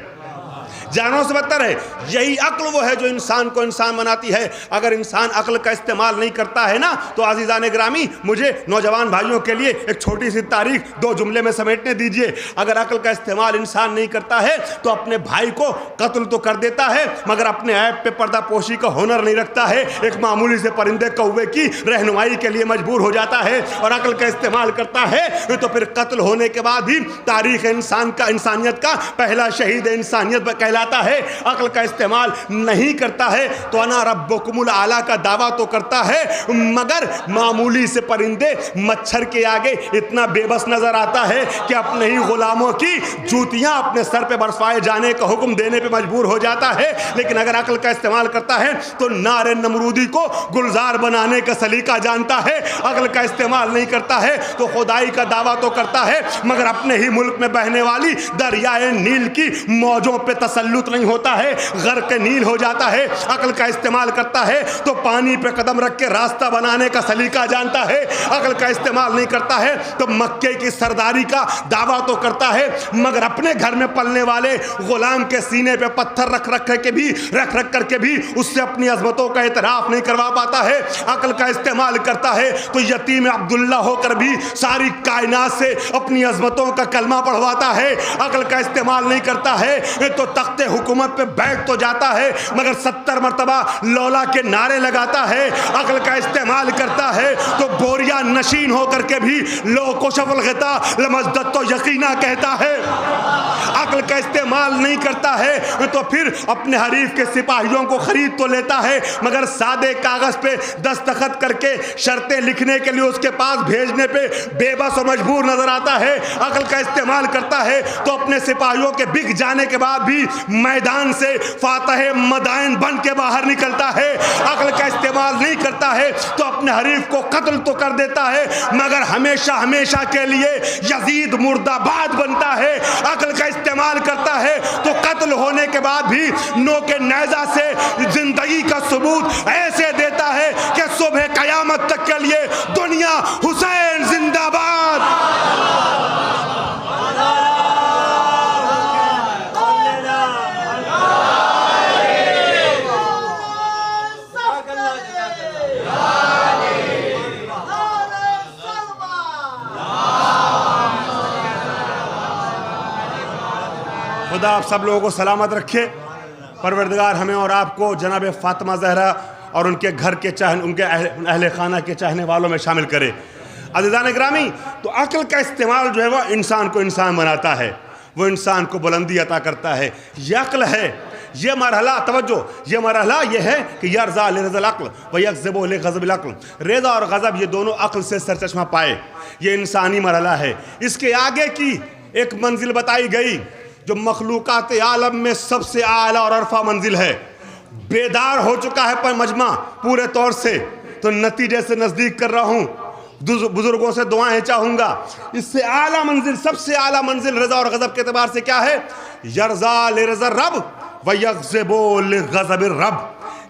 جانوروں سے بدتر ہے. یہی عقل وہ ہے جو انسان کو انسان بناتی ہے. اگر انسان عقل کا استعمال نہیں کرتا ہے نا تو عزیزان گرامی مجھے نوجوان بھائیوں کے لیے ایک چھوٹی سی تاریخ 2 جملے میں سمیٹنے دیجئے. اگر عقل کا استعمال انسان نہیں کرتا ہے تو اپنے بھائی کو قتل تو کر دیتا ہے مگر اپنے عیب پہ پردہ پوشی کا ہنر نہیں رکھتا ہے. ایک معمولی سے پرندے کوے کی رہنمائی کے لیے مجبور ہو جاتا ہے اور عقل کا استعمال کرتا ہے تو پھر قتل ہونے کے بعد بھی تاریخ انسانیت کا پہلا شہید انسانیت کہلاتا ہے. عقل کا استعمال نہیں کرتا ہے تو انا ربکم الاعلی کا دعویٰ تو کرتا ہے مگر معمولی سے پرندے مچھر کے آگے اتنا بے بس نظر آتا ہے کہ اپنے ہی غلاموں کی جوتیاں اپنے سر پہ برسائے جانے کا حکم دینے پہ مجبور ہو جاتا ہے. لیکن اگر عقل کا استعمال کرتا ہے تو نار نمرودی کو گلزار بنانے کا سلیقہ جانتا ہے. عقل کا استعمال نہیں کرتا ہے تو خدائی کا دعویٰ تو کرتا ہے مگر اپنے ہی ملک میں بہنے والی دریائے نیل کی موجوں پہ تسلط نہیں ہوتا ہے، غرق نیل ہو جاتا ہے. عقل کا استعمال کرتا ہے تو پانی پہ قدم رکھ کے راستہ بنانے کا سلیقہ جانتا ہے. عقل کا استعمال نہیں کرتا ہے تو مکے کی سرداری کا دعویٰ تو کرتا ہے مگر اپنے گھر میں پلنے والے غلام کے سینے پہ پتھر رکھ کر کے بھی اس سے اپنی عظمتوں کا اعتراف نہیں کروا پاتا ہے. عقل کا استعمال کرتا ہے تو یتیم عبداللہ ہو کر بھی ساری کائنات سے اپنی عظمتوں کا کلمہ پڑھواتا ہے. عقل کا استعمال نہیں کرتا ہے تو تخت حکومت پہ بیٹھ تو جاتا ہے مگر 70 مرتبہ لولا کے نعرے لگاتا ہے. عقل کا استعمال کرتا ہے تو بوریا نشین ہو کر کے بھی لو کشف الغطا لمزدت تو یقینا کہتا ہے. عقل کا استعمال نہیں کرتا ہے تو پھر اپنے حریف کے سپاہیوں کو خرید تو لیتا ہے مگر سادے کاغذ پہ دستخط کر کے شرطیں لکھنے کے لیے اس کے پاس بھیجنے پہ بے بس اور مجبور نظر آتا ہے. عقل کا استعمال کرتا ہے تو اپنے سپاہیوں کے بک جانے کے بعد بھی میدان سے فاتح مدائن بن کے باہر نکلتا ہے. عقل کا استعمال نہیں کرتا ہے تو اپنے حریف کو قتل تو کر دیتا ہے مگر ہمیشہ کے لیے یزید مرد آباد بنتا ہے. عقل کا استعمال کرتا ہے تو قتل ہونے کے بعد بھی نوک نیزہ سے زندگی کا ثبوت ایسے دیتا ہے کہ صبح قیامت تک کے لیے دنیا حسین زندہ باد. خدا آپ سب لوگوں کو سلامت رکھے. پروردگار ہمیں اور آپ کو جناب فاطمہ زہرا اور ان کے گھر کے ان کے اہل خانہ کے چاہنے والوں میں شامل کرے. عزیزان گرامی، تو عقل کا استعمال جو ہے وہ انسان کو انسان بناتا ہے، وہ انسان کو بلندی عطا کرتا ہے. یہ عقل ہے، یہ مرحلہ توجہ، یہ مرحلہ یہ ہے کہ یرضا لرضا العقل و یغضب لغضب العقل. رضا اور غضب یہ دونوں عقل سے سرچشمہ پائے، یہ انسانی مرحلہ ہے. اس کے آگے کی ایک منزل بتائی گئی جو مخلوقات عالم میں سب سے اعلیٰ اور عرفہ منزل ہے. بیدار ہو چکا ہے پر مجمع پورے طور سے، تو نتیجے سے نزدیک کر رہا ہوں، بزرگوں سے دعائیں چاہوں گا. اس سے اعلیٰ منزل، سب سے اعلیٰ منزل رضا اور غضب کے اعتبار سے کیا ہے؟ یرضا لرضا الرب و یغضب لغضب الرب.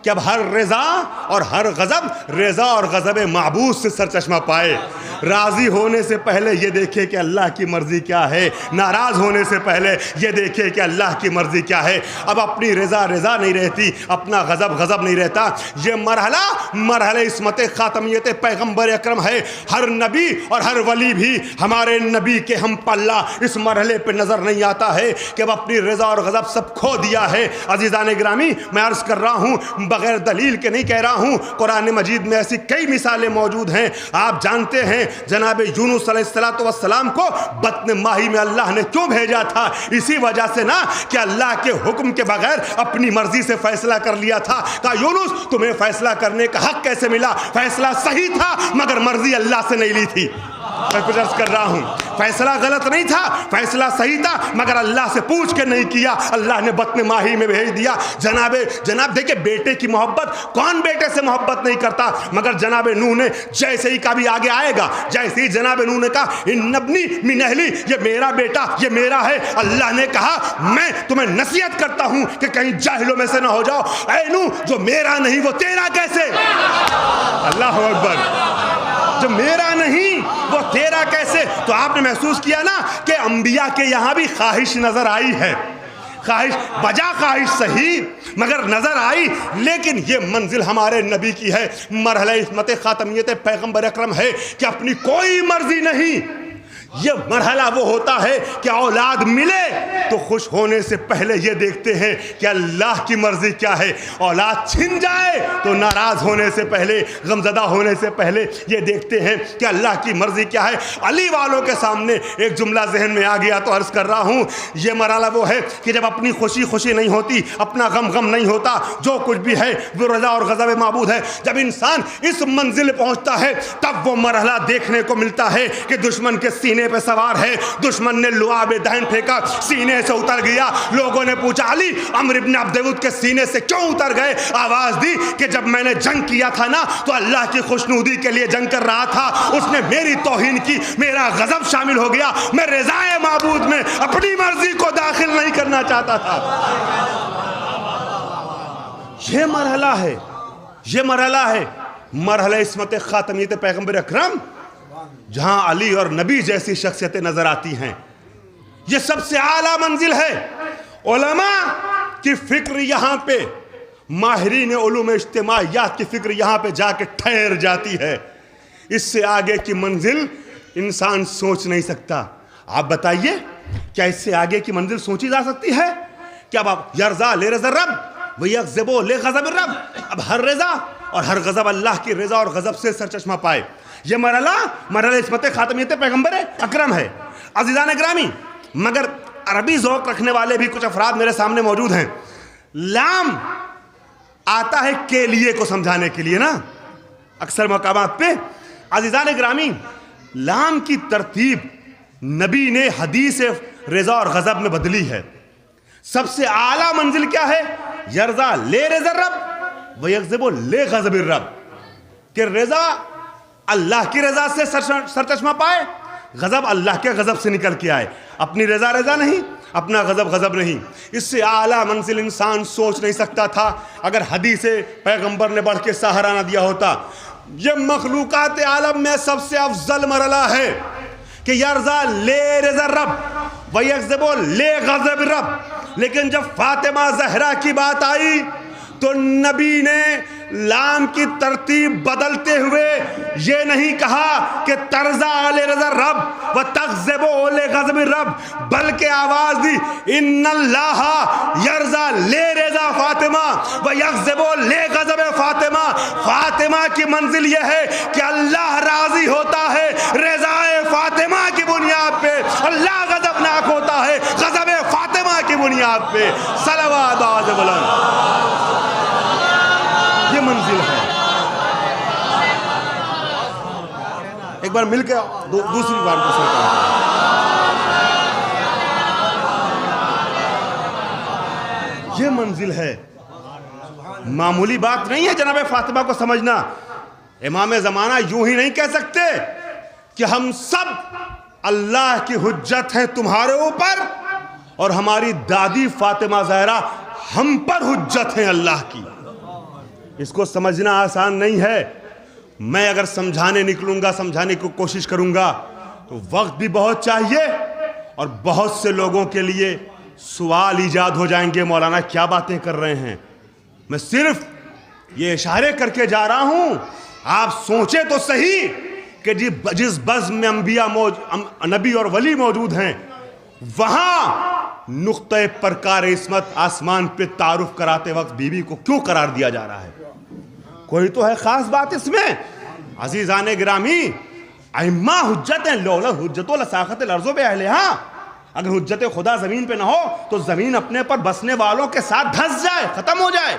کہ اب ہر رضا اور ہر غضب رضا اور غضب معبود سے سرچشمہ پائے. راضی ہونے سے پہلے یہ دیکھے کہ اللہ کی مرضی کیا ہے, ناراض ہونے سے پہلے یہ دیکھے کہ اللہ کی مرضی کیا ہے. اب اپنی رضا رضا نہیں رہتی, اپنا غضب غضب نہیں رہتا. یہ مرحلہ عصمت خاتمیت پیغمبر اکرم ہے. ہر نبی اور ہر ولی بھی ہمارے نبی کے ہم پلہ اس مرحلے پہ نظر نہیں آتا ہے کہ اب اپنی رضا اور غضب سب کھو دیا ہے. عزیزان گرامی, میں عرض کر رہا ہوں, بغیر دلیل کے نہیں کہہ رہا ہوں, قرآن مجید میں ایسی کئی مثالیں موجود ہیں. آپ جانتے ہیں جناب یونس علیہ السلام کو بطن ماہی میں اللہ نے کیوں بھیجا تھا؟ اسی وجہ سے نا کہ اللہ کے حکم کے بغیر اپنی مرضی سے فیصلہ کر لیا تھا. کہا یونس تمہیں فیصلہ کرنے کا حق کیسے ملا؟ فیصلہ صحیح تھا مگر مرضی اللہ سے نہیں لی تھی. میں کچھ عرض کر رہا ہوں, فیصلہ غلط نہیں تھا, فیصلہ صحیح تھا مگر اللہ سے پوچھ کے نہیں کیا, اللہ نے بطن ماہی میں بھیج دیا. جناب دیکھیں, بیٹے کی محبت کون بیٹے سے محبت نہیں کرتا؟ مگر جناب نوح نے جیسے ہی کبھی آگے آئے گا, جیسے ہی جناب نوح نے کہا ان ابنی من اہلی, یہ میرا بیٹا, یہ میرا ہے, اللہ نے کہا میں تمہیں نصیحت کرتا ہوں کہ کہیں جاہلوں میں سے نہ ہو جاؤ. اے نوح, جو میرا نہیں وہ تیرا کیسے؟ اللہ اکبر, جو میرا نہیں وہ تیرا کیسے؟ تو آپ نے محسوس کیا نا کہ انبیاء کے یہاں بھی خواہش نظر آئی ہے. خواہش بجا خواہش صحیح مگر نظر آئی, لیکن یہ منزل ہمارے نبی کی ہے. مرحلہ عصمت خاتمیت پیغمبر اکرم ہے کہ اپنی کوئی مرضی نہیں. یہ مرحلہ وہ ہوتا ہے کہ اولاد ملے تو خوش ہونے سے پہلے یہ دیکھتے ہیں کہ اللہ کی مرضی کیا ہے. اولاد چھن جائے تو ناراض ہونے سے پہلے, غمزدہ ہونے سے پہلے یہ دیکھتے ہیں کہ اللہ کی مرضی کیا ہے. علی والوں کے سامنے ایک جملہ ذہن میں آ گیا تو عرض کر رہا ہوں, یہ مرحلہ وہ ہے کہ جب اپنی خوشی خوشی نہیں ہوتی, اپنا غم غم نہیں ہوتا, جو کچھ بھی ہے وہ رضا اور غضب معبود ہے. جب انسان اس منزل پہنچتا ہے تب وہ مرحلہ دیکھنے کو ملتا ہے کہ دشمن کے سینے پہ سوار ہے, دشمن نے لعاب دہن پھینکا, سینے سے اتر گیا. لوگوں نے پوچھا علی عمرو بن عبد ود کے سینے سے کیوں اتر گئے؟ آواز دی کہ جب میں نے جنگ کیا تھا نا تو اللہ کی خوشنودی کے لیے جنگ کر رہا تھا, اس نے میری توہین کی, میرا غضب شامل ہو گیا, میں رضائے معبود میں اپنی مرضی کو داخل نہیں کرنا چاہتا تھا. یہ مرحلہ ہے, یہ مرحلہ ہے مرحلہ عصمت خاتمیت پیغمبر اکرم, جہاں علی اور نبی جیسی شخصیتیں نظر آتی ہیں. یہ سب سے اعلیٰ منزل ہے. علماء کی فکر یہاں پہ, ماہرین علوم اجتماعیات کی فکر یہاں پہ جا کے ٹھہر جاتی ہے. اس سے آگے کی منزل انسان سوچ نہیں سکتا. آپ بتائیے کیا اس سے آگے کی منزل سوچی جا سکتی ہے؟ کیا اب یرضا لے رضا رب ویغضب لے غضب رب, اب ہر رضا اور ہر غضب اللہ کی رضا اور غضب سے سرچشمہ پائے. یہ مرحلہ عصمت خاتمیت پیغمبر اکرم ہے. عزیزان گرامی, مگر عربی ذوق رکھنے والے بھی کچھ افراد میرے سامنے موجود ہیں. لام آتا ہے کے لیے کو سمجھانے کے لیے نا اکثر مقامات پہ. عزیزان گرامی, لام کی ترتیب نبی نے حدیث رضا اور غضب میں بدلی ہے. سب سے اعلیٰ منزل کیا ہے؟ یرضا لے رضا رب ویغضب لے غضب الرب, کہ رضا اللہ کی رضا سے سرچشمہ پائے, غضب اللہ کے غضب سے نکل کے آئے. اپنی رضا رضا نہیں, اپنا غضب غضب نہیں. اس سے اعلیٰ منزل انسان سوچ نہیں سکتا تھا اگر حدیث پیغمبر نے بڑھ کے سہارا نہ دیا ہوتا. یہ مخلوقات عالم میں سب سے افضل مرحلہ ہے کہ یرضا لے رضا رب ویغضب لے غضب رب. لیکن جب فاطمہ زہرا کی بات آئی تو نبی نے لام کی ترتیب بدلتے ہوئے یہ نہیں کہا کہ ترضا لے رضا رب و تغضب لے غضب رب, بلکہ آواز دی ان اللہ یرضا لے رضا فاطمہ و یغضب لے غضب فاطمہ. فاطمہ کی منزل یہ ہے کہ اللہ راضی ہوتا ہے رضائے فاطمہ کی بنیاد پہ, اللہ غضبناک ہوتا ہے غضب فاطمہ کی بنیاد پہ. صلوات آواز بلند, یہ منزل ہے. ایک بار مل کے دوسری بار یہ منزل ہے. معمولی بات نہیں ہے جناب فاطمہ کو سمجھنا. امام زمانہ یوں ہی نہیں کہہ سکتے کہ ہم سب اللہ کی حجت ہیں تمہارے اوپر اور ہماری دادی فاطمہ زہرا ہم پر حجت ہیں اللہ کی. اس کو سمجھنا آسان نہیں ہے. میں اگر سمجھانے نکلوں گا, سمجھانے کی کوشش کروں گا تو وقت بھی بہت چاہیے اور بہت سے لوگوں کے لیے سوال ایجاد ہو جائیں گے, مولانا کیا باتیں کر رہے ہیں. میں صرف یہ اشارے کر کے جا رہا ہوں, آپ سوچیں تو صحیح کہ جس بزم میں انبیاء نبی اور ولی موجود ہیں, وہاں نقطہ پرکار عصمت آسمان پہ تعارف کراتے وقت بی بی کو کیوں قرار دیا جا رہا ہے؟ کوئی تو ہے خاص بات اس میں. عزیزان گرامی, ائمہ حجت ہیں, لولا حجت لساخت الارض باہلہا. اگر حجت خدا زمین پہ نہ ہو تو زمین اپنے پر بسنے والوں کے ساتھ دھس جائے, ختم ہو جائے.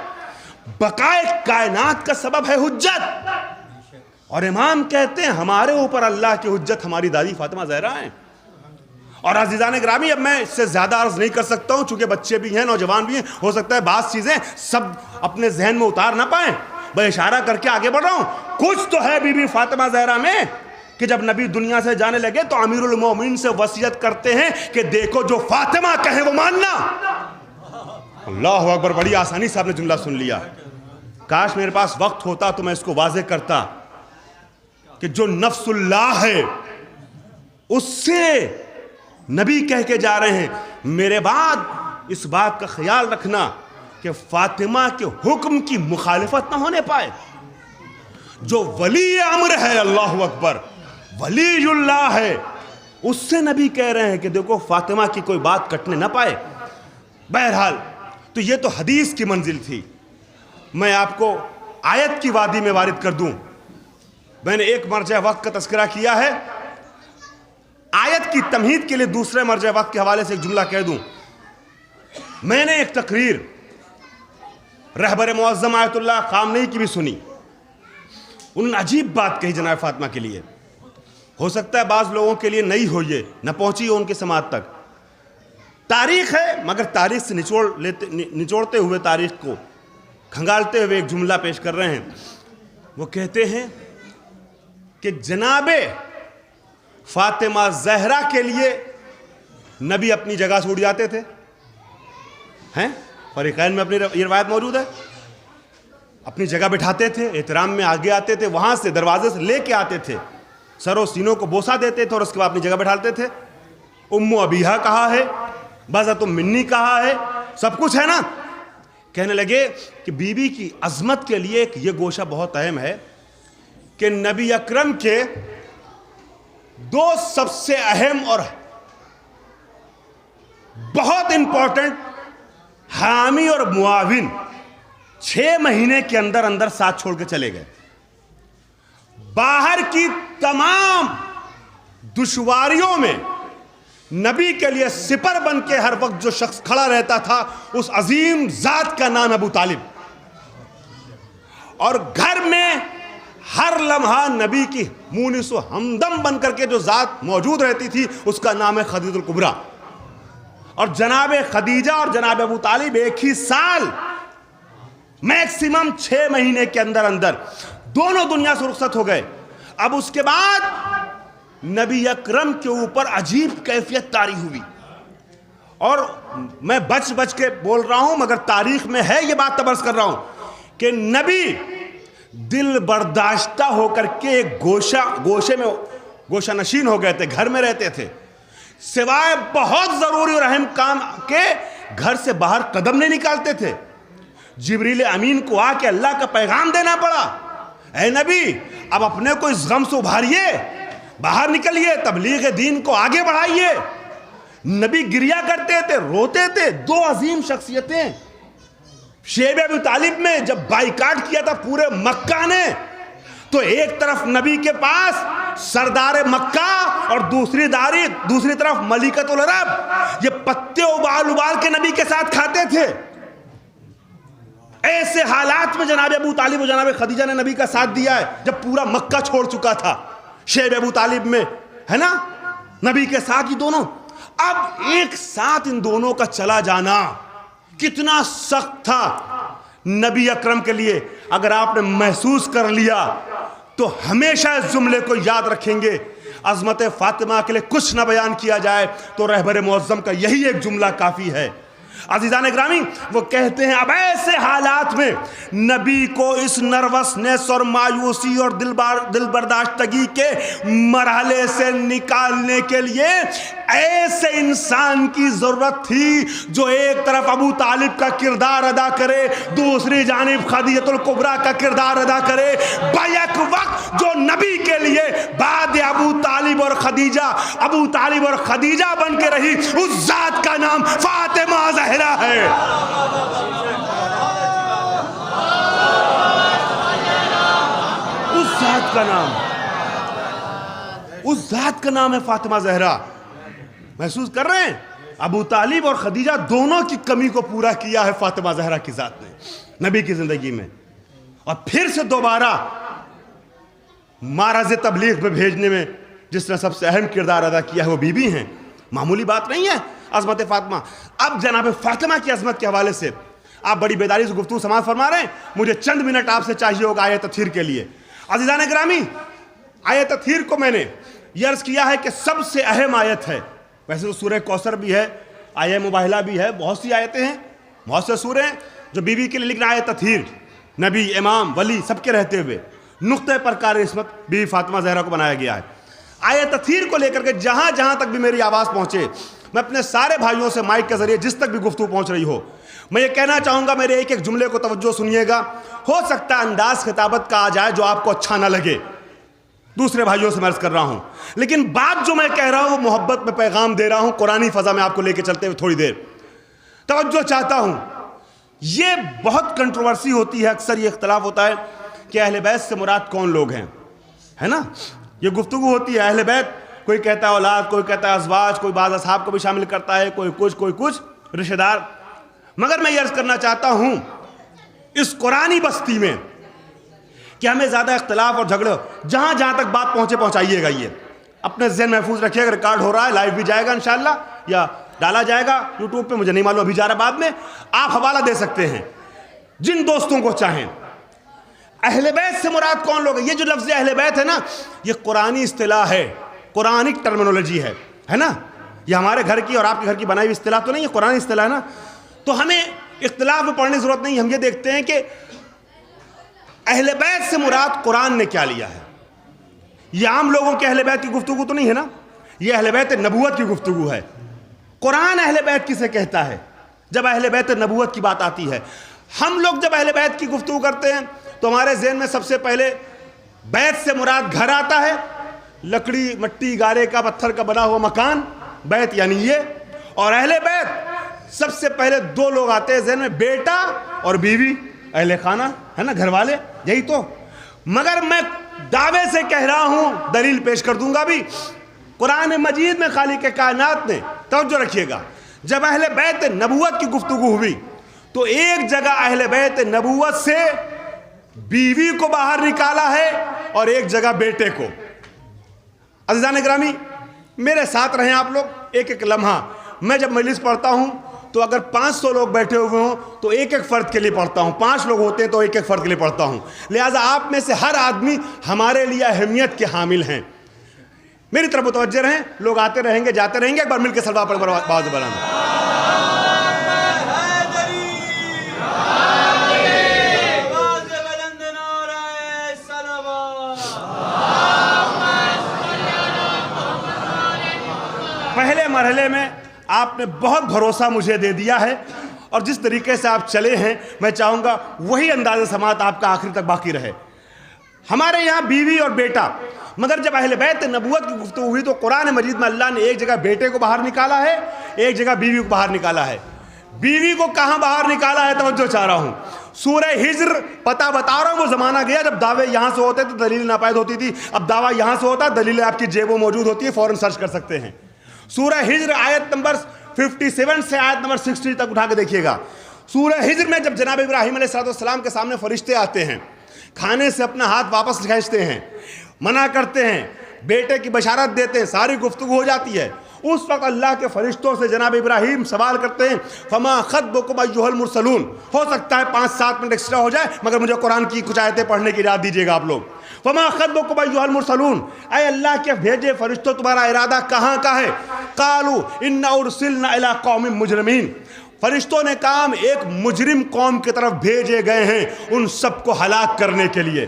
بقائے کائنات کا سبب ہے حجت. اور امام کہتے ہیں ہمارے اوپر اللہ کی حجت ہماری دادی فاطمہ زہرا ہیں. اور عزیزان گرامی, اب میں اس سے زیادہ عرض نہیں کر سکتا ہوں چونکہ بچے بھی ہیں, نوجوان بھی ہیں, ہو سکتا ہے بعض چیزیں سب اپنے ذہن میں اتار نہ پائیں. میں اشارہ کر کے آگے بڑھ رہا ہوں. کچھ تو ہے بی بی فاطمہ زہرا میں کہ جب نبی دنیا سے جانے لگے تو امیر المومنین سے وصیت کرتے ہیں کہ دیکھو جو فاطمہ کہیں وہ ماننا. اللہ اکبر, بڑی آسانی سے آپ نے جملہ سن لیا. کاش میرے پاس وقت ہوتا تو میں اس کو واضح کرتا کہ جو نفس اللہ ہے اس سے نبی کہہ کے جا رہے ہیں. میرے بعد اس بات کا خیال رکھنا کہ فاطمہ کے حکم کی مخالفت نہ ہونے پائے. جو ولی امر ہے, اللہ اکبر, ولی اللہ ہے, اس سے نبی کہہ رہے ہیں کہ دیکھو فاطمہ کی کوئی بات کٹنے نہ پائے. بہرحال تو یہ تو حدیث کی منزل تھی. میں آپ کو آیت کی وادی میں وارد کر دوں. میں نے ایک مرجع وقت کا تذکرہ کیا ہے, آیت کی تمہید کے لیے دوسرے مرجع وقت کے حوالے سے ایک جملہ کہہ دوں. میں نے ایک تقریر رہبر معظم آیت اللہ خامنئی کی بھی سنی. انہوں نے عجیب بات کہی جناب فاطمہ کے لیے. ہو سکتا ہے بعض لوگوں کے لیے نئی ہو, یہ نہ پہنچی ہو ان کی سماعت تک. تاریخ ہے مگر تاریخ سے نچوڑتے ہوئے, تاریخ کو کھنگالتے ہوئے ایک جملہ پیش کر رہے ہیں. وہ کہتے ہیں کہ جناب فاطمہ زہرا کے لیے نبی اپنی جگہ سے اٹھ جاتے تھے. ہیں فریقین میں اپنی یہ روایت موجود ہے. اپنی جگہ بٹھاتے تھے, احترام میں آگے آتے تھے, وہاں سے دروازے سے لے کے آتے تھے, سر و سینوں کو بوسہ دیتے تھے اور اس کے بعد اپنی جگہ بٹھاتے تھے. ام ابیہا کہا ہے, بذات منی کہا ہے, سب کچھ ہے نا. کہنے لگے کہ بی بی کی عظمت کے لیے ایک یہ گوشہ بہت اہم ہے کہ نبی اکرم کے دو سب سے اہم اور بہت امپورٹنٹ حامی اور معاون 6 مہینے کے اندر اندر ساتھ چھوڑ کے چلے گئے. باہر کی تمام دشواریوں میں نبی کے لیے سپر بن کے ہر وقت جو شخص کھڑا رہتا تھا اس عظیم ذات کا نام ابو طالب. اور گھر میں ہر لمحہ نبی کی مونس و ہمدم بن کر کے جو ذات موجود رہتی تھی اس کا نام ہے خدیجہ الکبریٰ. اور جناب خدیجہ اور جناب ابو طالب ایک ہی سال میکسیمم 6 مہینے کے اندر اندر دونوں دنیا سے رخصت ہو گئے. اب اس کے بعد نبی اکرم کے اوپر عجیب کیفیت طاری ہوئی. اور میں بچ کے بول رہا ہوں مگر تاریخ میں ہے یہ بات تبرز کر رہا ہوں کہ نبی دل برداشتہ ہو کر کے ایک گوشے میں گوشہ نشین ہو گئے تھے, گھر میں رہتے تھے. سوائے بہت ضروری اور اہم کام کے گھر سے باہر قدم نہیں نکالتے تھے. جبریل امین کو آ کے اللہ کا پیغام دینا پڑا, اے نبی اب اپنے کو اس غم سے ابھاریے, باہر نکلیے, تبلیغ دین کو آگے بڑھائیے. نبی گریا کرتے تھے, روتے تھے. 2 عظیم شخصیتیں شیب ابی طالب میں جب بائیکاٹ کیا تھا پورے مکہ نے, تو ایک طرف نبی کے پاس سردار مکہ اور دوسری طرف ملکۃ العرب, یہ پتے ابال کے نبی کے ساتھ کھاتے تھے. ایسے حالات میں جناب ابو طالب و جناب خدیجہ نے نبی کا ساتھ دیا ہے جب پورا مکہ چھوڑ چکا تھا. شیب ابو طالب میں ہے نا نبی کے ساتھ ہی دونوں. اب ایک ساتھ ان دونوں کا چلا جانا کتنا سخت تھا نبی اکرم کے لیے. اگر آپ نے محسوس کر لیا تو ہمیشہ اس جملے کو یاد رکھیں گے. عظمت فاطمہ کے لیے کچھ نہ بیان کیا جائے تو رہبر معظم کا یہی ایک جملہ کافی ہے عزیزان گرامی وہ کہتے ہیں اب ایسے حالات میں نبی کو اس نروسنس اور مایوسی اور دل برداشتگی کے مرحلے سے نکالنے کے لیے ایسے انسان کی ضرورت تھی جو ایک طرف ابو طالب کا کردار ادا کرے، دوسری جانب خدیجہ الکبریٰ کا کردار ادا کرے، بیک وقت جو نبی کے لیے بعد ابو طالب اور خدیجہ بن کے رہی، اس ذات کا نام فاطمہ زہرا ہے۔ اس ذات کا نام ہے فاطمہ زہرا۔ محسوس کر رہے ہیں ابو طالب اور خدیجہ دونوں کی کمی کو پورا کیا ہے فاطمہ زہرا کی ذات نے نبی کی زندگی میں، اور پھر سے دوبارہ معرض تبلیغ میں بھیجنے میں جس نے سب سے اہم کردار ادا کیا ہے وہ بیوی ہیں۔ معمولی بات نہیں ہے عظمت فاطمہ۔ اب جناب فاطمہ کی عظمت کے حوالے سے آپ بڑی بیداری سے گفتگو سماعت فرما رہے ہیں، مجھے چند منٹ آپ سے چاہیے ہوگا آیت تطہیر کے لیے۔ عزیزان گرامی، آیت تطہیر کو میں نے یہ عرض کیا ہے کہ سب سے اہم آیت ہے، ویسے تو سورہ کوثر بھی ہے، آیہ مباہلہ بھی ہے، بہت سی آیتیں ہیں، بہت سے سورے ہیں جو بیوی کے لیے، لیکن آیت تطہیر نبی، امام، ولی سب کے رہتے ہوئے نقطہ پر کار عصمت بیوی فاطمہ زہرا کو بنایا گیا ہے۔ آیت تطہیر کو لے کر کے جہاں جہاں تک بھی میری آواز پہنچے، میں اپنے سارے بھائیوں سے مائک کے ذریعے جس تک بھی گفتگو پہنچ رہی ہو، میں یہ کہنا چاہوں گا، میرے ایک ایک جملے کو توجہ سنیے گا۔ ہو سکتا ہے انداز خطابت کا آ جائے جو آپ کو اچھا نہ لگے، دوسرے بھائیوں سے میں عرض کر رہا ہوں، لیکن بات جو میں کہہ رہا ہوں وہ محبت میں پیغام دے رہا ہوں، قرآنی فضا میں آپ کو لے کے چلتے ہوئے تھوڑی دیر توجہ چاہتا ہوں۔ یہ بہت کنٹروورسی ہوتی ہے، اکثر یہ اختلاف ہوتا ہے کہ اہل بیت سے مراد کون لوگ ہیں، ہے نا؟ یہ گفتگو ہوتی ہے اہل بیت، کوئی کہتا ہے اولاد، کوئی کہتا ہے ازواج، کوئی بعض اصحاب کو بھی شامل کرتا ہے، کوئی کچھ رشتہ دار۔ مگر میں یہ عرض کرنا چاہتا ہوں اس قرآنی بستی میں کہ ہمیں زیادہ اختلاف اور جھگڑے، جہاں جہاں تک بات پہنچے پہنچائیے گا، یہ اپنے ذہن محفوظ رکھیے گا۔ ریکارڈ ہو رہا ہے، لائیو بھی جائے گا انشاءاللہ، یا ڈالا جائے گا یوٹیوب پہ، مجھے نہیں معلوم، ابھی جا رہا، بعد میں آپ حوالہ دے سکتے ہیں جن دوستوں کو چاہیں۔ اہل بیت سے مراد کون لوگ ہیں؟ یہ جو لفظ اہل بیت ہے نا، یہ قرآنی اصطلاح ہے، قرآنک ٹرمینولوجی ہے نا؟ یہ ہمارے گھر کی اور آپ کے گھر کی بنائی ہوئی اصطلاح تو نہیں، یہ قرآنی اصطلاح ہے نا؟ تو ہمیں اختلاف میں پڑھنے کی ضرورت نہیں، ہم یہ دیکھتے ہیں کہ اہل بیت سے مراد قرآن نے کیا لیا ہے۔ یہ عام لوگوں کے اہل بیت کی گفتگو تو نہیں ہے نا، یہ اہل بیت نبوت کی گفتگو ہے۔ قرآن اہل بیت کسے کہتا ہے؟ جب اہل بیت نبوت کی بات آتی ہے، ہم لوگ جب اہل بیت کی گفتگو کرتے ہیں تو ہمارے ذہن میں سب سے پہلے بیت سے مراد گھر آتا ہے، لکڑی، مٹی، گارے کا، پتھر کا بنا ہوا مکان، بیت یعنی یہ۔ اور اہل بیت سب سے پہلے دو لوگ آتے ہیں ذہن میں، بیٹا اور بیوی، اہل خانہ، ہے نا، گھر والے، یہی تو۔ مگر میں دعوے سے کہہ رہا ہوں، دلیل پیش کر دوں گا بھی، قرآن مجید میں خالق کائنات نے، توجہ رکھیے گا، جب اہل بیت نبوت کی گفتگو ہوئی تو ایک جگہ اہل بیت نبوت سے بیوی کو باہر نکالا ہے اور ایک جگہ بیٹے کو۔ عزیزان گرامی، میرے ساتھ رہیں آپ لوگ ایک ایک لمحہ۔ میں جب مجلس پڑھتا ہوں تو اگر 500 لوگ بیٹھے ہوئے ہوں تو ایک ایک فرد کے لیے پڑھتا ہوں، 5 لوگ ہوتے ہیں تو ایک ایک فرد کے لیے پڑھتا ہوں، لہٰذا آپ میں سے ہر آدمی ہمارے لیے اہمیت کے حامل ہیں۔ میری طرف متوجہ رہیں، لوگ آتے رہیں گے، جاتے رہیں گے، ایک بار مل کے سلوات پڑھ باز بلانا۔ پہلے مرحلے میں آپ نے بہت بھروسہ مجھے دے دیا ہے، اور جس طریقے سے آپ چلے ہیں میں چاہوں گا وہی انداز سماعت آپ کا آخری تک باقی رہے۔ ہمارے یہاں بیوی اور بیٹا، مگر جب اہل بیت نبوت کی گفتگو ہوئی تو قرآن مجید میں اللہ نے ایک جگہ بیٹے کو باہر نکالا ہے، ایک جگہ بیوی کو باہر نکالا ہے۔ بیوی کو کہاں باہر نکالا ہے توجہ چاہ رہا ہوں، سورہ ہجر، پتہ بتا رہا ہوں وہ زمانہ گیا جب دعوے یہاں سے ہوتے تو دلیل ناپید ہوتی تھی، اب دعویٰ یہاں سے ہوتا، دلیلیں آپ کی جیبوں موجود ہوتی ہے، فوراً سرچ کر سکتے ہیں۔ سورہ ہجر آیت نمبر 57 سے آیت نمبر 60 تک اٹھا کے دیکھیے گا۔ سورہ ہجر میں جب جناب ابراہیم علیہ السلام کے سامنے فرشتے آتے ہیں، کھانے سے اپنا ہاتھ واپس کھینچتے ہیں، منع کرتے ہیں، بیٹے کی بشارت دیتے ہیں، ساری گفتگو ہو جاتی ہے، اس وقت اللہ کے فرشتوں سے جناب ابراہیم سوال کرتے ہیں، فما خطبکم ایھا المرسلون۔ ہو سکتا ہے 5-7 منٹ ایکسٹرا ہو جائے، مگر مجھے قرآن کی کچھ آیتیں پڑھنے کی اجازت دیجیے گا آپ لوگ۔ فما خطبکم ایھا المرسلون، اے اللہ کے بھیجے فرشتوں تمہارا ارادہ کہاں کا ہے؟ قالوا انا ارسلنا الی قوم مجرمین۔ فرشتوں نے کہا ہم ایک مجرم قوم کی طرف بھیجے گئے ہیں ان سب کو ہلاک کرنے کے لیے،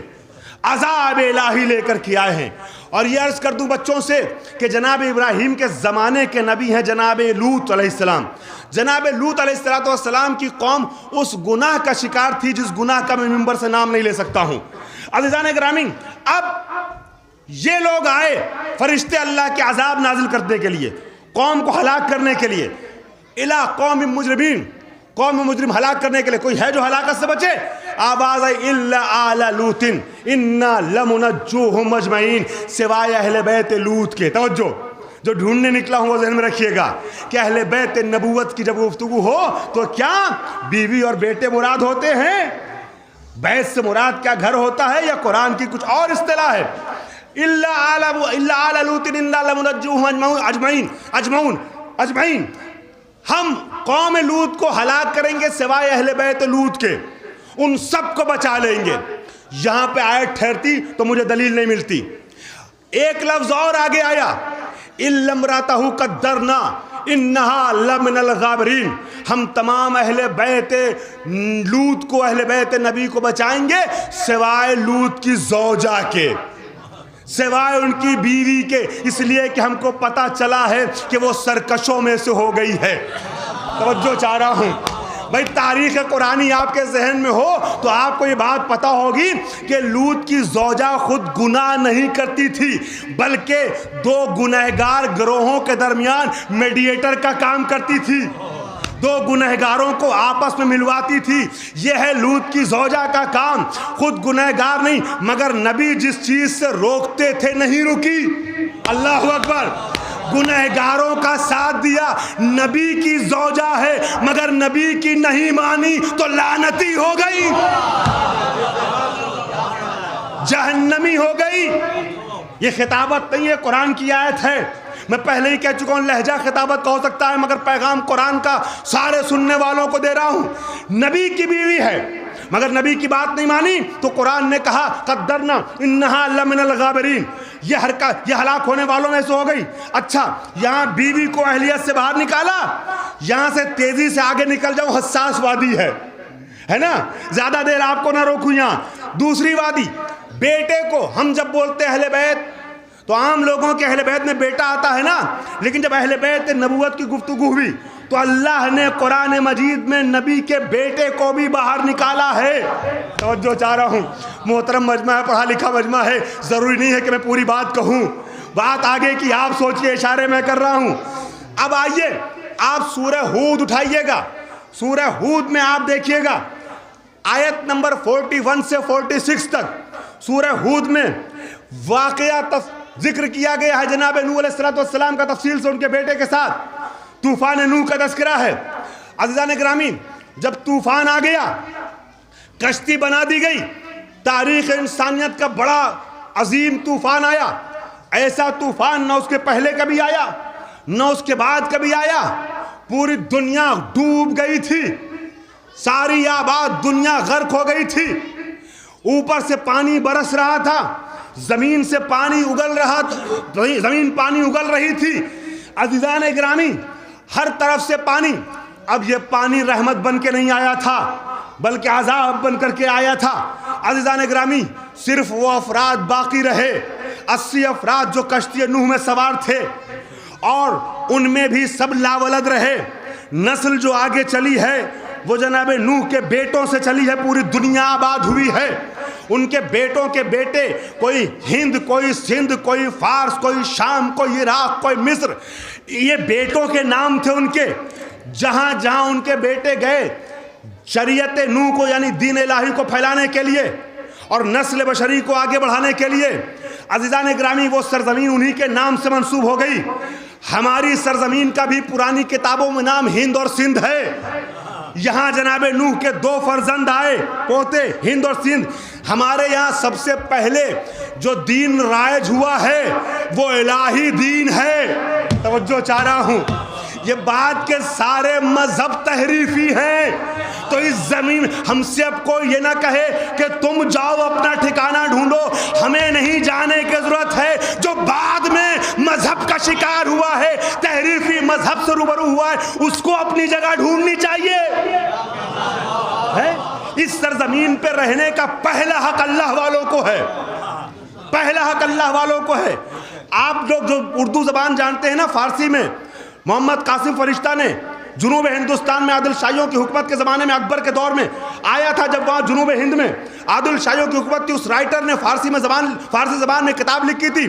عذاب الہی لے کر کے آئے ہیں۔ اور یہ عرض کر دوں بچوں سے کہ جناب ابراہیم کے زمانے کے نبی ہیں جناب لوط علیہ السلام۔ جناب لوط علیہ السلام کی قوم اس گناہ کا شکار تھی جس گناہ کا میں ممبر سے نام نہیں لے سکتا ہوں۔ عزیزان گرامی، اب یہ لوگ آئے فرشتے اللہ کے عذاب نازل کرنے کے لیے، قوم کو ہلاک کرنے کے لیے، الا قوم مجرمین، قوم مجرم ہلاک کرنے کے لیے۔ کوئی ہے جو ہلاکت سے بچے؟ آواز آئی الا آل لوط انا لمنجوہم اجمعین، سوائے اہل بیت لوط کے۔ توجہ، جو ڈھونڈنے نکلا ہوں وہ ذہن میں رکھیے گا کہ اہل بیت نبوت کی جب گفتگو ہو تو کیا بیوی اور بیٹے مراد ہوتے ہیں؟ بیت سے مراد کیا گھر ہوتا ہے یا قرآن کی کچھ اور اصطلاح ہے؟ الا آل لوط انا لمنجوہم اجمعین، ہم قوم لوط کو ہلاک کریں گے سوائے اہل بیت لوط کے، ان سب کو بچا لیں گے۔ یہاں پہ آیت ٹھہرتی تو مجھے دلیل نہیں ملتی۔ ایک لفظ اور آگے آیا، الا امرأتہ قدرنا انہا لمن الغابرین، ہم تمام اہل بیت لوط کو، اہل بیت نبی کو بچائیں گے سوائے لوط کی زوجہ کے، سوائے ان کی بیوی کے، اس لیے کہ ہم کو پتہ چلا ہے کہ وہ سرکشوں میں سے ہو گئی ہے۔ توجہ چاہ رہا ہوں بھائی، تاریخ قرآنی آپ کے ذہن میں ہو تو آپ کو یہ بات پتہ ہوگی کہ لوط کی زوجہ خود گناہ نہیں کرتی تھی بلکہ دو گنہگار گروہوں کے درمیان میڈیٹر کا کام کرتی تھی، دو گنہگاروں کو آپس میں ملواتی تھی۔ یہ ہے لوط کی زوجہ کا کام، خود گنہگار نہیں مگر نبی جس چیز سے روکتے تھے نہیں رکی۔ اللہ اکبر، گنہگاروں کا ساتھ دیا، نبی کی زوجہ ہے مگر نبی کی نہیں مانی تو لعنتی ہو گئی، جہنمی ہو گئی۔ یہ خطابت نہیں ہے، قرآن کی آیت ہے۔ میں پہلے ہی کہہ چکا ہوں لہجہ خطابت کا ہو سکتا ہے مگر پیغام قرآن کا سارے سننے والوں کو دے رہا ہوں۔ نبی کی بیوی ہے مگر نبی کی بات نہیں مانی تو قرآن نے کہا قدرنا انہا لمن الغابرین، یہ ہلاک ہونے والوں میں سے ہو گئی۔ اچھا، یہاں بیوی کو اہلیت سے باہر نکالا، یہاں سے تیزی سے آگے نکل جاؤں، حساس وادی ہے نا، زیادہ دیر آپ کو نہ روکوں۔ یہاں دوسری وادی، بیٹے کو ہم جب بولتے اہل بیت تو عام لوگوں کے اہل بیت میں بیٹا آتا ہے نا، لیکن جب اہل بیت نبوت کی گفتگو ہوئی تو اللہ نے قرآن مجید میں نبی کے بیٹے کو بھی باہر نکالا ہے۔ توجہ چاہ رہا ہوں، محترم مجمع ہے، پڑھا لکھا مجمع ہے، ضروری نہیں ہے کہ میں پوری بات کہوں، بات آگے کی آپ سوچئے، اشارے میں کر رہا ہوں۔ اب آئیے آپ سورہ ہود اٹھائیے گا، سورہ ہود میں آپ دیکھیے گا آیت نمبر 41 سے 46 تک سورہ ہود میں واقعہ ذکر کیا گیا ہے جناب نوح علیہ السلام کا، تفصیل سے ان کے بیٹے کے ساتھ طوفان نوح کا تذکرہ ہے۔ عزیزان گرامی، جب طوفان آ گیا، کشتی بنا دی گئی، تاریخ انسانیت کا بڑا عظیم طوفان آیا۔ ایسا طوفان نہ اس کے پہلے کبھی آیا نہ اس کے بعد کبھی آیا، پوری دنیا ڈوب گئی تھی، ساری آباد دنیا غرق ہو گئی تھی، اوپر سے پانی برس رہا تھا، زمین سے پانی اگل رہا تھا، زمین پانی اگل رہی تھی۔ عزیزان گرامی، ہر طرف سے پانی۔ اب یہ پانی رحمت بن کے نہیں آیا تھا بلکہ عذاب بن کر کے آیا تھا۔ عزیزان گرامی، صرف وہ افراد باقی رہے، 80 افراد جو کشتی نوح میں سوار تھے، اور ان میں بھی سب لاولد رہے۔ نسل جو آگے چلی ہے وہ جناب نوح کے بیٹوں سے چلی ہے، پوری دنیا آباد ہوئی ہے۔ ان کے بیٹوں کے بیٹے، کوئی ہند، کوئی سندھ، کوئی فارس، کوئی شام، کوئی عراق، کوئی مصر، یہ بیٹوں کے نام تھے ان کے۔ جہاں جہاں ان کے بیٹے گئے، شریعت نوح کو یعنی دین الہی کو پھیلانے کے لیے اور نسل بشری کو آگے بڑھانے کے لیے، عزیزان گرامی وہ سرزمین انہی کے نام سے منسوب ہو گئی۔ ہماری سرزمین کا بھی پرانی کتابوں میں نام ہند اور سندھ ہے۔ یہاں جناب نوح کے 2 فرزند آئے، پوتے، ہند اور سندھ۔ ہمارے یہاں سب سے پہلے جو دین رائج ہوا ہے وہ الہی دین ہے۔ توجہ چاہ رہا ہوں، یہ بات کے سارے مذہب تحریفی ہیں، تو اس زمین ہم سے اب کوئی یہ نہ کہے کہ تم جاؤ اپنا ٹھکانہ ڈھونڈو، ہمیں نہیں جانے کی ضرورت ہے۔ جو بعد میں مذہب کا شکار ہوا ہے، تحریفی مذہب سے روبرو ہوا ہے، اس کو اپنی جگہ ڈھونڈنی چاہیے. اس سرزمین پہ رہنے کا پہلا حق اللہ والوں کو ہے، پہلا حق اللہ والوں کو ہے. آپ لوگ جو اردو زبان جانتے ہیں نا، فارسی میں محمد قاسم فرشتہ نے جنوب ہندوستان میں عادل شاہیوں کی حکومت کے زمانے میں اکبر کے دور میں آیا تھا. جب وہاں جنوب ہند میں عادل شاہیوں کی حکومت تھی، اس رائٹر نے فارسی زبان میں کتاب لکھی تھی.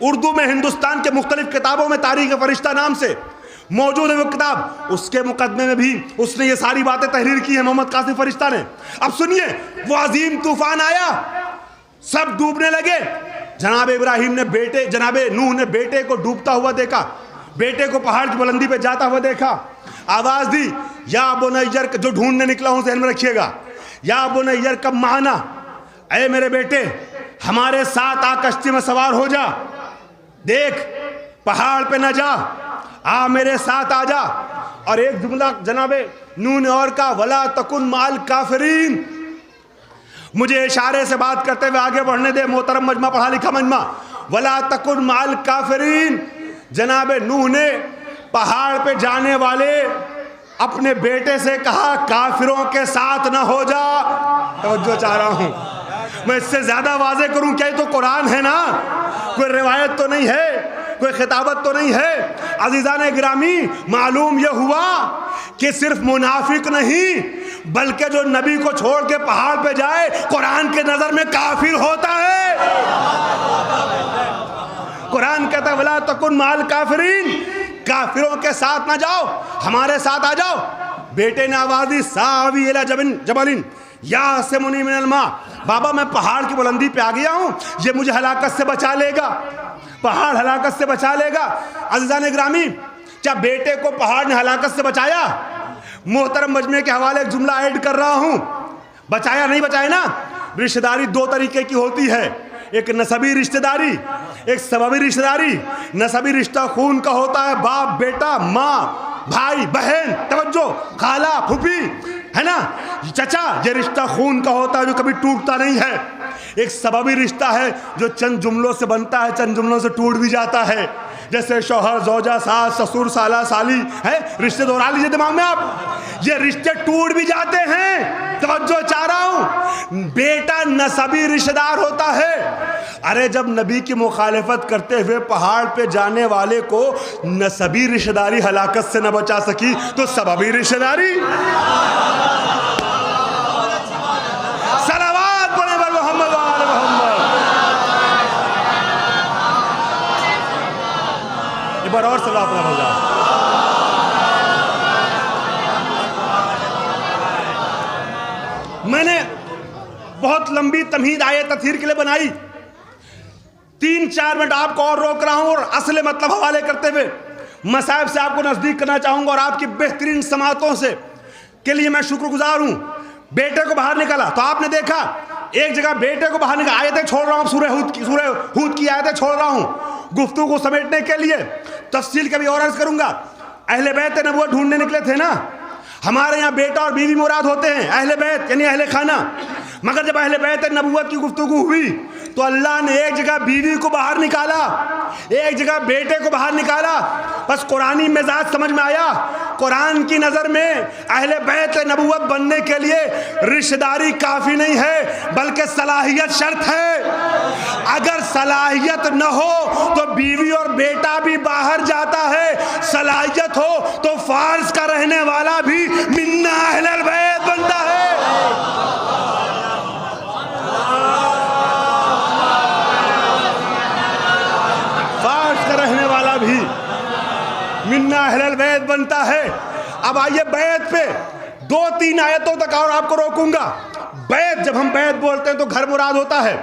اردو میں ہندوستان کے مختلف کتابوں میں تاریخ فرشتہ نام سے موجود ہے وہ کتاب. اس کے مقدمے میں بھی اس نے یہ ساری باتیں تحریر کی ہیں محمد قاسم فرشتہ نے. اب سنیے، وہ عظیم طوفان آیا، سب ڈوبنے لگے. جناب نوح نے بیٹے کو ڈوبتا ہوا دیکھا، بیٹے کو پہاڑ کی بلندی پہ جاتا ہوا دیکھا. آواز دی، یا بنیر، جو ڈھونڈنے نکلا ہوں ذہن میں رکھیے گا، یا بنیر کب معنا، اے میرے بیٹے ہمارے ساتھ آ، کشتی میں سوار ہو جا، دیکھ پہاڑ پہ نہ جا، آ میرے ساتھ آ جا. اور ایک جملہ جناب نوح نے اور کہا، ولا تکن مع الکافرین. مجھے اشارے سے بات کرتے ہوئے آگے بڑھنے دے محترم مجمع، پڑھا لکھا مجمع. ولا تکن مع الکافرین. جناب نوح نے پہاڑ پہ جانے والے اپنے بیٹے سے کہا، کافروں کے ساتھ نہ ہو جا. توجہ چاہ رہا ہوں، میں اس سے زیادہ واضح کروں کیا؟ یہ تو قرآن ہے نا، کوئی روایت تو نہیں ہے، کوئی خطابت تو نہیں ہے. عزیزان گرامی، معلوم یہ ہوا کہ صرف منافق نہیں بلکہ جو نبی کو چھوڑ کے پہاڑ پہ جائے قرآن کے نظر میں کافر ہوتا ہے. قرآن کہتا ہے ولا تکن مع الکافرین، کافروں کے ساتھ نہ جاؤ، ہمارے ساتھ آ جاؤ. بیٹے نے آواز دی، ساوی الی جبل یعصمنی من الماء. بابا میں پہاڑ کی بلندی پہ آ گیا ہوں، یہ مجھے ہلاکت سے بچا لے گا، پہاڑ ہلاکت سے بچا لے گا. عزیزان گرامی، کیا بیٹے کو پہاڑ نے ہلاکت سے بچایا؟ محترم مجمع کے حوالے ایک جملہ ایڈ کر رہا ہوں، بچایا نہیں بچایا نا. رشتہ داری دو طریقے کی ہوتی ہے، ایک نسبی رشتہ داری، ایک سببی رشتہ داری. نسبی رشتہ خون کا ہوتا ہے، باپ بیٹا، ماں بھائی بہن، توجہ، خالہ پھوپھی، ہے نا، چچا. یہ رشتہ خون کا ہوتا ہے جو کبھی ٹوٹتا نہیں ہے. ایک سببی رشتہ ہے جو چند جملوں سے بنتا ہے، چند جملوں سے ٹوٹ بھی جاتا ہے، جیسے شوہر، زوجہ، ساس، سسر، سالہ، سالی ہے. رشتے دوہرا لیجئے دماغ میں آپ، یہ رشتے ٹوٹ بھی جاتے ہیں. توجہ چاہ رہا ہوں، بیٹا نسبی رشتہ دار ہوتا ہے. ارے جب نبی کی مخالفت کرتے ہوئے پہاڑ پہ جانے والے کو نسبی رشتہ داری ہلاکت سے نہ بچا سکی تو سببی رشتہ داری. صلوات پڑھیں بر محمد وآل محمد. ایک بار اور صلوات پڑھیں بھائی. میں نے بہت لمبی تمہید آیت تطہیر کے لیے بنائی، 3-4 منٹ آپ کو اور روک رہا ہوں اور اصل مطلب حوالے کرتے ہوئے مصائب سے آپ کو نزدیک کرنا چاہوں گا اور آپ کی بہترین سماعتوں سے کے لیے میں شکر گزار ہوں. بیٹے کو باہر نکالا تو آپ نے دیکھا ایک جگہ بیٹے کو باہر نکالا. آیتیں چھوڑ رہا ہوں، سورہ ہود کی آیتیں چھوڑ رہا ہوں گفتگو کو سمیٹنے کے لیے. تفصیل کبھی اور عرض کروں گا. اہل بیت نبوت ڈھونڈنے نکلے تھے نا. ہمارے یہاں بیٹا اور بیوی مراد ہوتے ہیں، اہل بیت یعنی اہل خانہ. مگر جب اہل بیت نبوت کی گفتگو ہوئی تو اللہ نے ایک جگہ بیوی کو باہر نکالا، ایک جگہ بیٹے کو باہر نکالا. بس قرآنی مزاج سمجھ میں آیا. قرآن کی نظر میں اہل بیت نبوت بننے کے لیے رشتہ داری کافی نہیں ہے بلکہ صلاحیت شرط ہے. اگر صلاحیت نہ ہو تو بیوی اور بیٹا بھی باہر جاتا ہے، صلاحیت ہو تو فارس کا رہنے والا بھی منا اہل البیت بنتا ہے. رہنے والا بھی منا اہل البیت بنتا ہے. اب آئیے بیت پہ 2-3 آیتوں تک اور آپ کو روکوں گا. بیت، جب ہم بیت بولتے ہیں تو گھر مراد ہوتا ہے،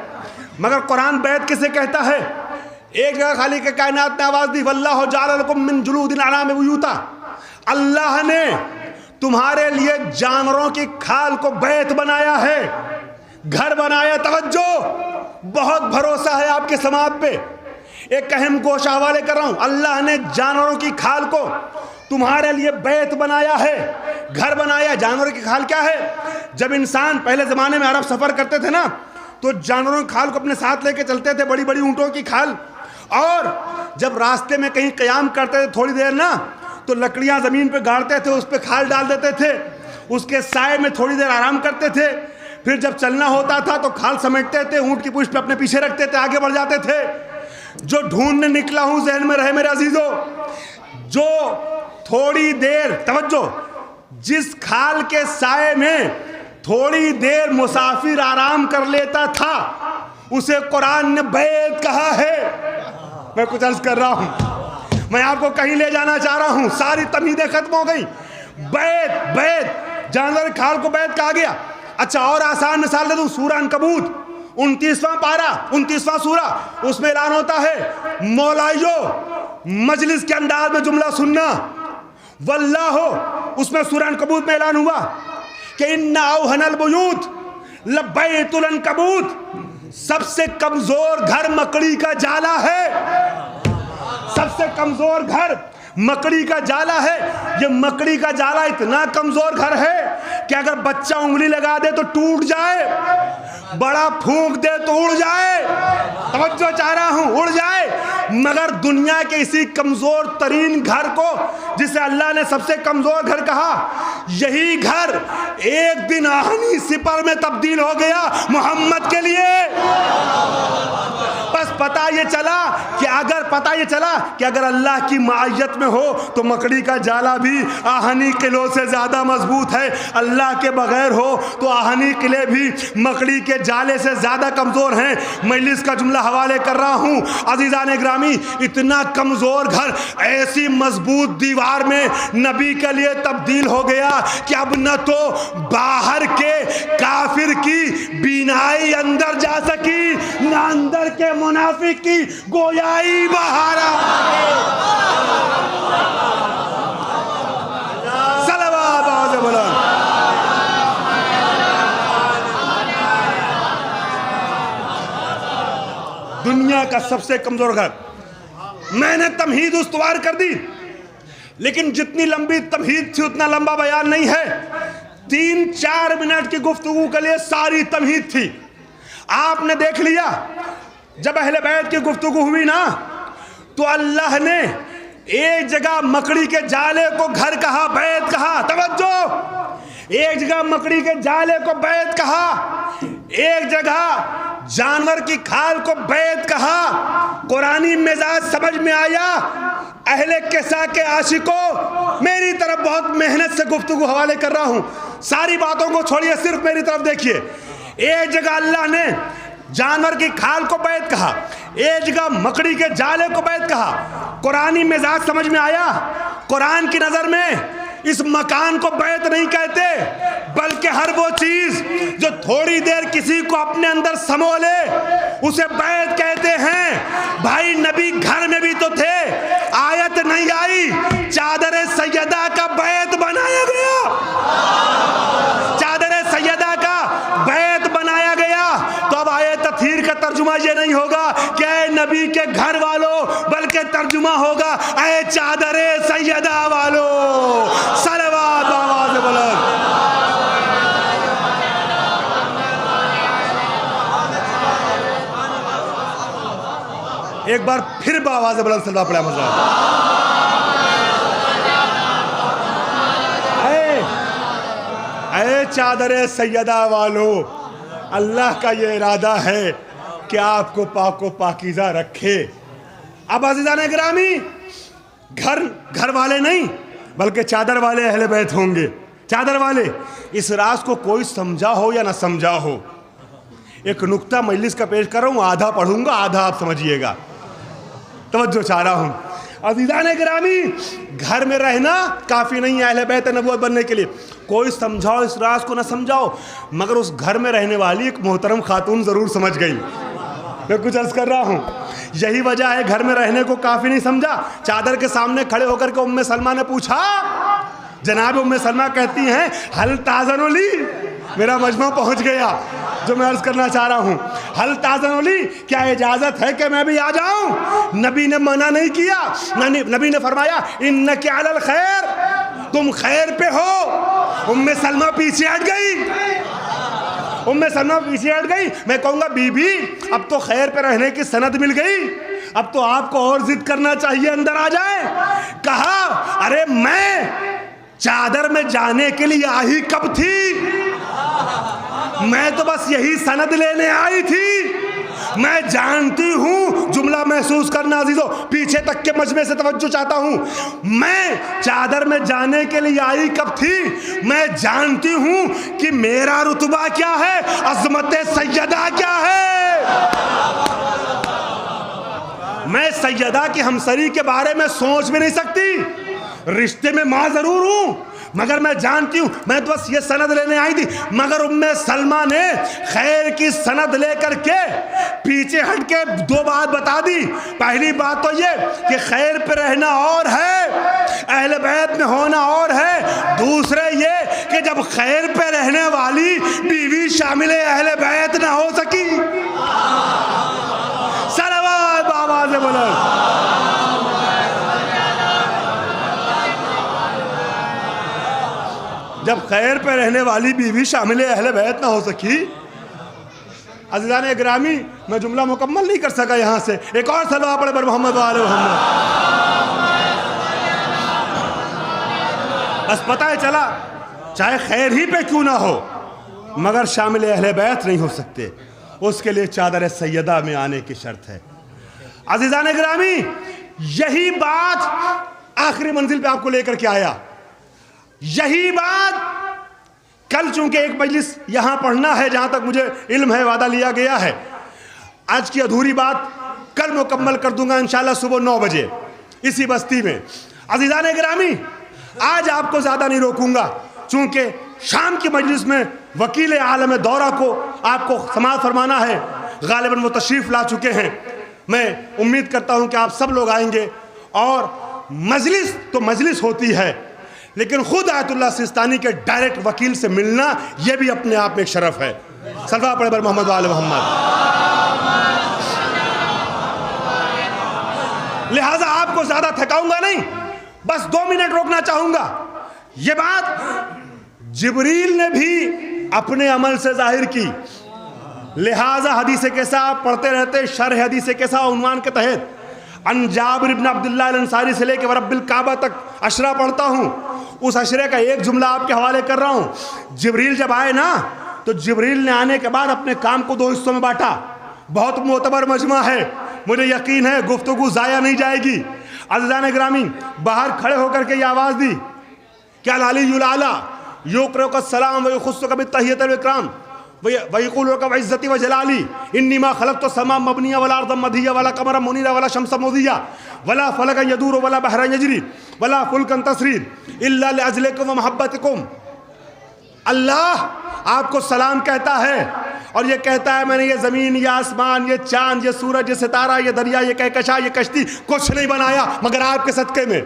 مگر قرآن بیت کسے کہتا ہے؟ ایک جگہ خالق کائنات نے آواز دی، واللہ جعل لکم من جلود الانعام بیوتا. اللہ نے تمہارے لیے جانوروں کی کھال کو بیت بنایا ہے، گھر بنایا. توجہ، بہت بھروسہ ہے آپ کے سماعت پہ. ایک اہم گوشہ حوالے کر رہا ہوں. اللہ نے جانوروں کی کھال کو تمہارے لیے بیت بنایا ہے، گھر بنایا. جانوروں کی کھال کیا ہے؟ جب انسان پہلے زمانے میں عرب سفر کرتے تھے نا تو جانوروں کی کھال کو اپنے ساتھ لے کے چلتے تھے، بڑی بڑی اونٹوں کی کھال. اور جب راستے میں کہیں قیام کرتے تھے تھوڑی دیر نا تو لکڑیاں زمین پہ گاڑتے تھے, اس پہ کھال ڈال دیتے تھے, اس کے سائے میں تھوڑی دیر آرام کرتے تھے. پھر جب چلنا ہوتا تھا تو کھال سمیٹتے تھے, اونٹ کی پشت پہ اپنے پیچھے رکھتے تھے, آگے بڑھ جاتے تھے. جو ڈھونڈنے نکلا ہوں ذہن میں رہے میرے عزیزو, جو تھوڑی دیر, توجہ, جس کھال کے سائے میں تھوڑی دیر مسافر آرام کر لیتا تھا اسے قرآن نے بیت کہا ہے. میں کچھ عرض کر رہا ہوں, میں آپ کو کہیں لے جانا چاہ رہا ہوں, ساری تمہیدیں ختم ہو گئی. بیت, بیت, جانور کھال کو بیت کہا گیا. اچھا اور آسان مثال دے دوں, سورہ عنکبوت 29واں پارہ 29واں سورہ, اس میں اعلان ہوتا ہے مولائیو مجلس کے انداز میں جملہ سننا, واللہ, اس میں سورہ عنکبوت میں اعلان ہوا کہ ان اوہن البیوت لبیت العنکبوت, سب سے کمزور گھر مکڑی کا جالا ہے. سب سے کمزور گھر مکڑی کا جالا ہے. یہ مکڑی کا جالا اتنا کمزور گھر ہے کہ اگر بچہ انگلی لگا دے تو ٹوٹ جائے, بڑا پھونک دے تو اڑ جائے. توجہ چاہ رہا ہوں, اڑ جائے. مگر دنیا کے اسی کمزور ترین گھر کو جسے اللہ نے سب سے کمزور گھر کہا, یہی گھر ایک دن آہنی سپر میں تبدیل ہو گیا محمد کے لیے. بس پتہ یہ چلا کہ اگر اللہ کی معیت میں ہو تو مکڑی کا جالا بھی آہنی قلعوں سے زیادہ مضبوط ہے, اللہ کے بغیر ہو تو آہنی قلعے بھی مکڑی کے جالے سے زیادہ کمزور ہیں. مجلس کا جملہ حوالے کر رہا ہوں عزیزان گرامی, اتنا کمزور گھر ایسی مضبوط دیوار میں نبی کے لیے تبدیل ہو گیا کہ اب نہ تو باہر کے کافر کی بینائی اندر جا سکی, نہ اندر کے منافق کی گویائی باہر آ. صلوات آواز بلند. دنیا کا سب سے کمزور گھر. میں نے تمہید استوار کر دی, لیکن جتنی لمبی تمہید تھی اتنا لمبا بیان نہیں ہے. 3-4 منٹ کی گفتگو کے لیے ساری تمہید تھی. آپ نے دیکھ لیا جب اہل بیت کی گفتگو ہوئی نا تو اللہ نے ایک جگہ مکڑی کے جالے کو گھر کہا, بیت کہا. توجہ, ایک جگہ مکڑی کے جالے کو بیت کہا, ایک جگہ جانور کی کھال کو بیت کہا. قرآنی مزاج سمجھ میں آیا. اہل قصہ کے عاشقوں, میری طرف بہت محنت سے گفتگو حوالے کر رہا ہوں, ساری باتوں کو چھوڑیے, صرف میری طرف دیکھیے. ایک جگہ اللہ نے جانور کی کھال کو بیت کہا, ایک جگہ مکڑی کے جالے کو بیت کہا. قرآنی مزاج سمجھ میں آیا. قرآن کی نظر میں اس مکان کو بیت نہیں کہتے, بلکہ ہر وہ چیز جو تھوڑی دیر کسی کو اپنے اندر سمو لے اسے بیت کہتے ہیں. بھائی نبی گھر میں بھی تو تھے, آیت نہیں آئی چادر سیدہ کا بیت بنایا گیا, چادر سیدہ کا بیت بنایا گیا. تو اب آیت تطہیر کا ترجمہ یہ نہیں ہوگا کہ اے نبی کے گھر والوں, بلکہ ترجمہ ہوگا اے چادر سیدہ والوں. صلوات آواز بلند. ایک بار پھر بآواز بلند صلوات پڑھا مزہ. اے چادر سیدہ والو, اللہ کا یہ ارادہ ہے کہ آپ کو پاک و پاکیزہ رکھے. اب عزیزان گرامی, گھر والے نہیں بلکہ چادر والے اہل بیت ہوں گے. چادر والے, اس راز کو کوئی سمجھا ہو یا نہ سمجھا ہو, ایک نکتہ مجلس کا پیش کر رہا ہوں, آدھا پڑھوں گا آدھا آپ سمجھیے گا. توجہ چاہ رہا ہوں عزیزان گرامی, گھر میں رہنا کافی نہیں ہے اہل بیت نبوت بننے کے لیے. کوئی سمجھاؤ اس راز کو نہ سمجھاؤ, مگر اس گھر میں رہنے والی ایک محترم خاتون ضرور سمجھ گئی. میں کچھ عرض کر رہا ہوں, یہی وجہ ہے گھر میں رہنے کو کافی نہیں سمجھا. چادر کے سامنے کھڑے ہو کر کے ام سلمہ نے پوچھا, جناب ام سلمہ کہتی ہیں حل تاذن لی, میرا مجمع پہنچ گیا جو میں عرض کرنا چاہ رہا ہوں. حل تاذن لی, کیا اجازت ہے کہ میں بھی آ جاؤں؟ نبی نے منع نہیں کیا, نبی نے فرمایا انک علی الخیر, تم خیر پہ ہو. ام سلمہ پیچھے ہٹ گئی, میں کہوں گا بی بی اب تو خیر پہ رہنے کی سند مل گئی, اب تو آپ کو اور ضد کرنا چاہیے، اندر آ جائیں۔ کہا ارے میں چادر میں جانے کے لیے آئی کب تھی، میں تو بس یہی سند لینے آئی تھی۔ میں جانتی ہوں، جملہ محسوس کرنا عزیزو، پیچھے تک کے مجمع سے توجہ چاہتا ہوں، میں چادر میں جانے کے لیے آئی کب تھی، میں جانتی ہوں کہ میرا رتبہ کیا ہے، عظمت سیدہ کیا ہے۔ میں سیدہ کی ہمسری کے بارے میں سوچ بھی نہیں سکتی، رشتے میں ماں ضرور ہوں، مگر میں جانتی ہوں، میں تو بس یہ سند لینے آئی تھی۔ مگر ام سلمہ نے خیر کی سند لے کر کے پیچھے ہٹ کے دو بات بتا دی۔ پہلی بات تو یہ کہ خیر پہ رہنا اور ہے، اہل بیت میں ہونا اور ہے، دوسرے یہ کہ جب خیر پہ رہنے والی بیوی شامل اہل بیت نہ ہو سکی، صلوات بآواز بلند، جب خیر پہ رہنے والی بیوی شامل اہل بیت نہ ہو سکی۔ عزیزان اکرامی، میں جملہ مکمل نہیں کر سکا یہاں سے، ایک اور صلوات پڑھے بر محمد و آل محمد۔ بس پتہ ہے چلا، چاہے خیر ہی پہ کیوں نہ ہو مگر شامل اہل بیت نہیں ہو سکتے، اس کے لیے چادر سیدہ میں آنے کی شرط ہے۔ عزیزان اکرامی، یہی بات آخری منزل پہ آپ کو لے کر کے آیا، یہی بات کل چونکہ ایک مجلس یہاں پڑھنا ہے، جہاں تک مجھے علم ہے وعدہ لیا گیا ہے، آج کی ادھوری بات کل مکمل کر دوں گا انشاءاللہ صبح 9 بجے اسی بستی میں۔ عزیزان اکرامی، آج آپ کو زیادہ نہیں روکوں گا، چونکہ شام کی مجلس میں وکیل عالم دورہ کو آپ کو سماعت فرمانا ہے، غالباً وہ تشریف لا چکے ہیں۔ میں امید کرتا ہوں کہ آپ سب لوگ آئیں گے، اور مجلس تو مجلس ہوتی ہے، لیکن خود آیت اللہ سیستانی کے ڈائریکٹ وکیل سے ملنا یہ بھی اپنے آپ میں ایک شرف ہے۔ صلوات پڑھے بر محمد و آل محمد۔ لہٰذا آپ کو زیادہ تھکاؤں گا نہیں، بس 2 منٹ روکنا چاہوں گا۔ یہ بات جبریل نے بھی اپنے عمل سے ظاہر کی، لہٰذا حدیث کیسا آپ پڑھتے رہتے، شرح حدیث کیسا عنوان کے تحت ان جابر بن عبداللہ الانصاری سے لے کے ورب الکعبہ تک عشرہ پڑھتا ہوں، اس عشرے کا ایک جملہ آپ کے حوالے کر رہا ہوں۔ جبریل جب آئے نا تو جبریل نے آنے کے بعد اپنے کام کو 2 حصوں میں بانٹا۔ بہت معتبر مجمع ہے، مجھے یقین ہے گفتگو ضائع نہیں جائے گی۔ عزیزان اکرامی، باہر کھڑے ہو کر کے یہ آواز دی کہ العلی الاعلیٰ یقرئک السلام ویخصک بالتحیۃ والاکرام وَيَقُولُ لَكَ وَعِزَّتِي وَجَلَالِي إِنِّي مَا خَلَقْتُ السَّمَاءَ مَبْنِيًّا وَلَا أَرْضًا مَدْحِيًّا وَلَا قَمَرًا مُنِيرًا وَلَا شَمْسًا مُضِيًّا وَلَا فَلَكًا يَدُورُ وَلَا بَحْرًا يَجْرِي وَلَا فُلْكًا تَسْرِي إِلَّا لِأَجْلِكُمْ وَمَحَبَّتِكُمْ۔ اللہ آپ کو سلام کہتا ہے، اور یہ کہتا ہے میں نے یہ زمین، یہ آسمان، یہ چاند، یہ سورج، یہ ستارہ، یہ دریا، یہ کہکشاں، یہ کشتی کچھ نہیں بنایا مگر آپ کے صدقے میں،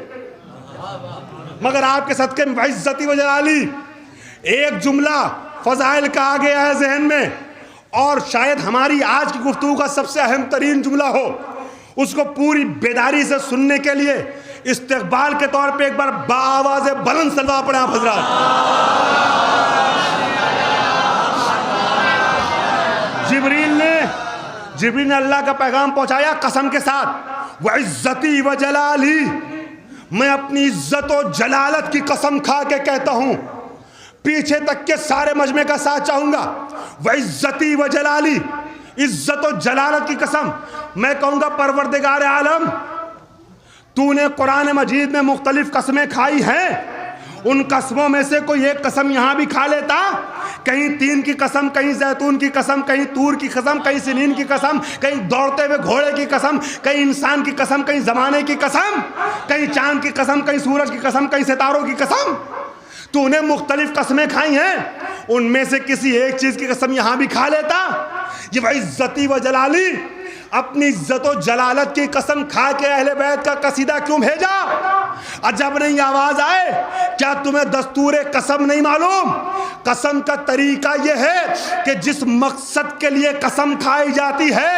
مگر آپ کے صدقے میں وعزتی وجلالی۔ ایک جملہ فضائل کا آ گیا ہے ذہن میں، اور شاید ہماری آج کی گفتگو کا سب سے اہم ترین جملہ ہو، اس کو پوری بیداری سے سننے کے لیے استقبال کے طور پہ ایک بار بآواز بلند صلوات پڑھیں آپ حضرات۔ جبریل نے اللہ کا پیغام پہنچایا قسم کے ساتھ، وعزتی وجلالی، میں اپنی عزت و جلالت کی قسم کھا کے کہتا ہوں، پیچھے تک کے سارے مجمع کا ساتھ چاہوں گا، وعزتی وجلالی، عزت و جلالت کی قسم۔ میں کہوں گا پروردگار عالم، تو نے قرآن مجید میں مختلف قسمیں کھائی ہیں، ان قسموں میں سے کوئی ایک قسم یہاں بھی کھا لیتا، کہیں تین کی قسم، کہیں زیتون کی قسم، کہیں تور کی قسم، کہیں سنین کی قسم، کہیں دوڑتے ہوئے گھوڑے کی قسم، کہیں انسان کی قسم، کہیں زمانے کی قسم، کہیں چاند کی قسم، کہیں سورج کی قسم، کہیں ستاروں کی قسم۔ تو نے مختلف قسمیں کھائی ہیں، ان میں سے کسی ایک چیز کی قسم یہاں بھی کھا لیتا۔ یہ وعزتی و جلالی، اپنی عزت و جلالت کی قسم کھا کے اہل بیت کا قصیدہ کیوں بھیجا؟ عجب نہیں آواز آئے، کیا تمہیں دستور قسم نہیں معلوم؟ قسم کا طریقہ یہ ہے کہ جس مقصد کے لیے قسم کھائی جاتی ہے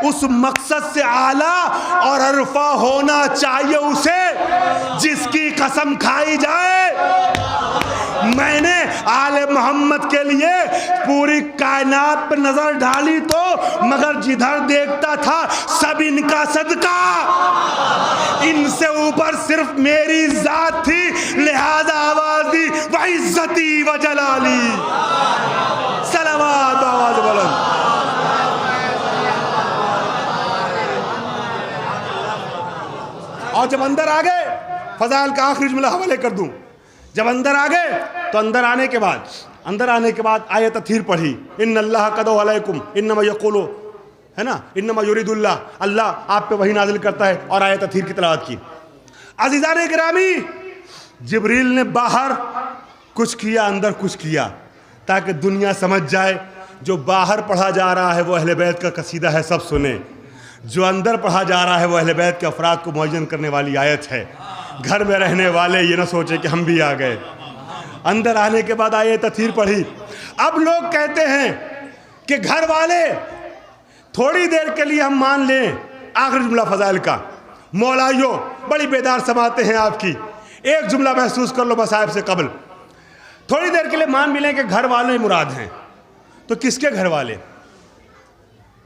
اس مقصد سے اعلیٰ اور عرفہ ہونا چاہیے اسے جس کی قسم کھائی جائے۔ میں نے آل محمد کے لیے پوری کائنات پر نظر ڈالی تو مگر جدھر دیکھتا تھا سب ان کا صدقہ، ان سے اوپر صرف میری ذات تھی، لہذا آواز دی وعزتی و جلالی، صلوات آواز بلند۔ اور جب اندر آ گئے، فضائل کا آخری جملہ حوالے کر دوں، جب اندر آ گئے تو اندر آنے کے بعد آیت تطہیر پڑھی، ان اللہ قدو علیکم انما یقولو، ہے نا، انما یرید اللہ آپ پہ وحی نازل کرتا ہے، اور آیت تطہیر کی تلاوت کی۔ عزیزان گرامی، جبریل نے باہر کچھ کیا، اندر کچھ کیا، تاکہ دنیا سمجھ جائے جو باہر پڑھا جا رہا ہے وہ اہل بیت کا قصیدہ ہے، سب سنیں، جو اندر پڑھا جا رہا ہے وہ اہل بیت کے افراد کو معین کرنے والی آیت ہے۔ گھر میں رہنے والے یہ نہ سوچے کہ ہم بھی آ گئے۔ اندر آنے کے بعد آیت تطہیر پڑھی۔ اب لوگ کہتے ہیں کہ گھر والے تھوڑی دیر کے لیے ہم مان لیں، آخری جملہ فضائل کا، مولائیو بڑی بیدار سماعتیں ہیں آپ کی، ایک جملہ محسوس کر لو مصائب سے قبل، تھوڑی دیر کے لیے مان بھی لیں کہ گھر والے مراد ہیں، تو کس کے گھر والے؟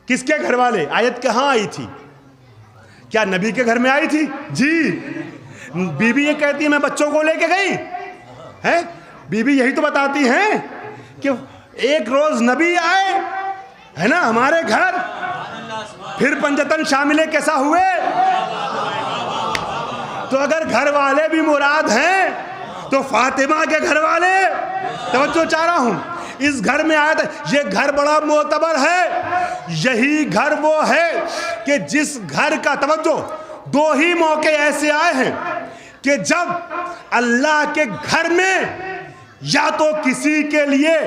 کس کے گھر والے؟ آیت کہاں آئی تھی؟ کیا نبی کے گھر میں آئی تھی؟ جی، بی بی یہ کہتی ہے میں بچوں کو لے کے گئی ہے، بی بی یہی تو بتاتی ہیں کہ ایک روز نبی آئے ہے نا ہمارے گھر، پھر پنجتن شاملے کیسا ہوئے۔ تو اگر گھر والے بھی مراد ہیں تو فاطمہ کے گھر والے، توجہ چاہ رہا ہوں، اس گھر میں آیا تھا، یہ گھر بڑا معتبر ہے، یہی گھر وہ ہے کہ جس گھر کا، توجہ، دو ہی موقع ایسے آئے ہیں کہ جب اللہ کے گھر میں یا تو کسی کے لیے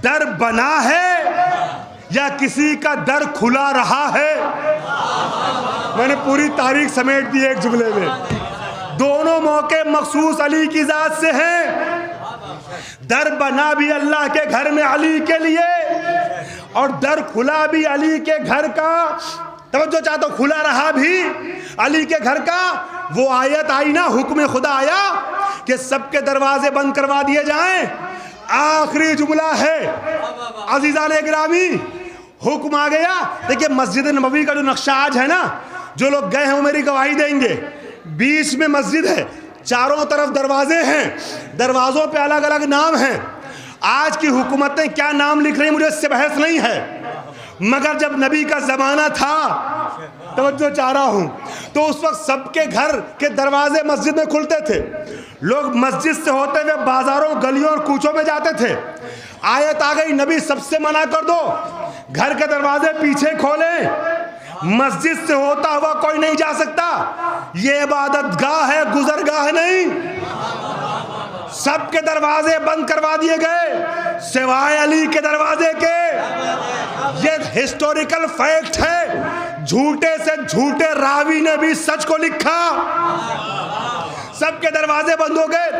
در بنا ہے یا کسی کا در کھلا رہا ہے۔ میں نے پوری تاریخ سمیٹ دی ایک جملے میں، دونوں موقع مخصوص علی کی ذات سے ہیں۔ در بنا بھی اللہ کے گھر میں علی کے لیے، اور در کھلا بھی علی کے گھر کا، توجہ چاہتا ہوں، کھلا رہا بھی علی کے گھر کا۔ وہ آیت آئی نا، حکم خدا آیا کہ سب کے دروازے بند کروا دیے جائیں، آخری جملہ ہے عزیزان گرامی، حکم آ گیا۔ دیکھیں مسجد نبوی کا جو نقشہ آج ہے نا، جو لوگ گئے ہیں وہ میری گواہی دیں گے، بیچ میں مسجد ہے، چاروں طرف دروازے ہیں، دروازوں پہ الگ الگ نام ہیں۔ آج کی حکومتیں کیا نام لکھ رہی ہیں مجھے اس سے بحث نہیں ہے، مگر جب نبی کا زمانہ تھا، توجہ چاہ رہا ہوں، تو اس وقت سب کے گھر کے دروازے مسجد میں کھلتے تھے، لوگ مسجد سے ہوتے ہوئے بازاروں، گلیوں اور کوچوں میں جاتے تھے۔ آیت آ گئی، نبی سب سے منع کر دو، گھر کے دروازے پیچھے کھولیں، مسجد سے ہوتا ہوا کوئی نہیں جا سکتا، یہ عبادت گاہ ہے، گزرگاہ نہیں۔ سب کے دروازے بند کروا دیے گئے سوائے علی کے دروازے کے۔ یہ ہسٹوریکل فیکٹ ہے، جھوٹے سے جھوٹے راوی نے بھی سچ کو لکھا۔ سب کے دروازے بند ہو گئے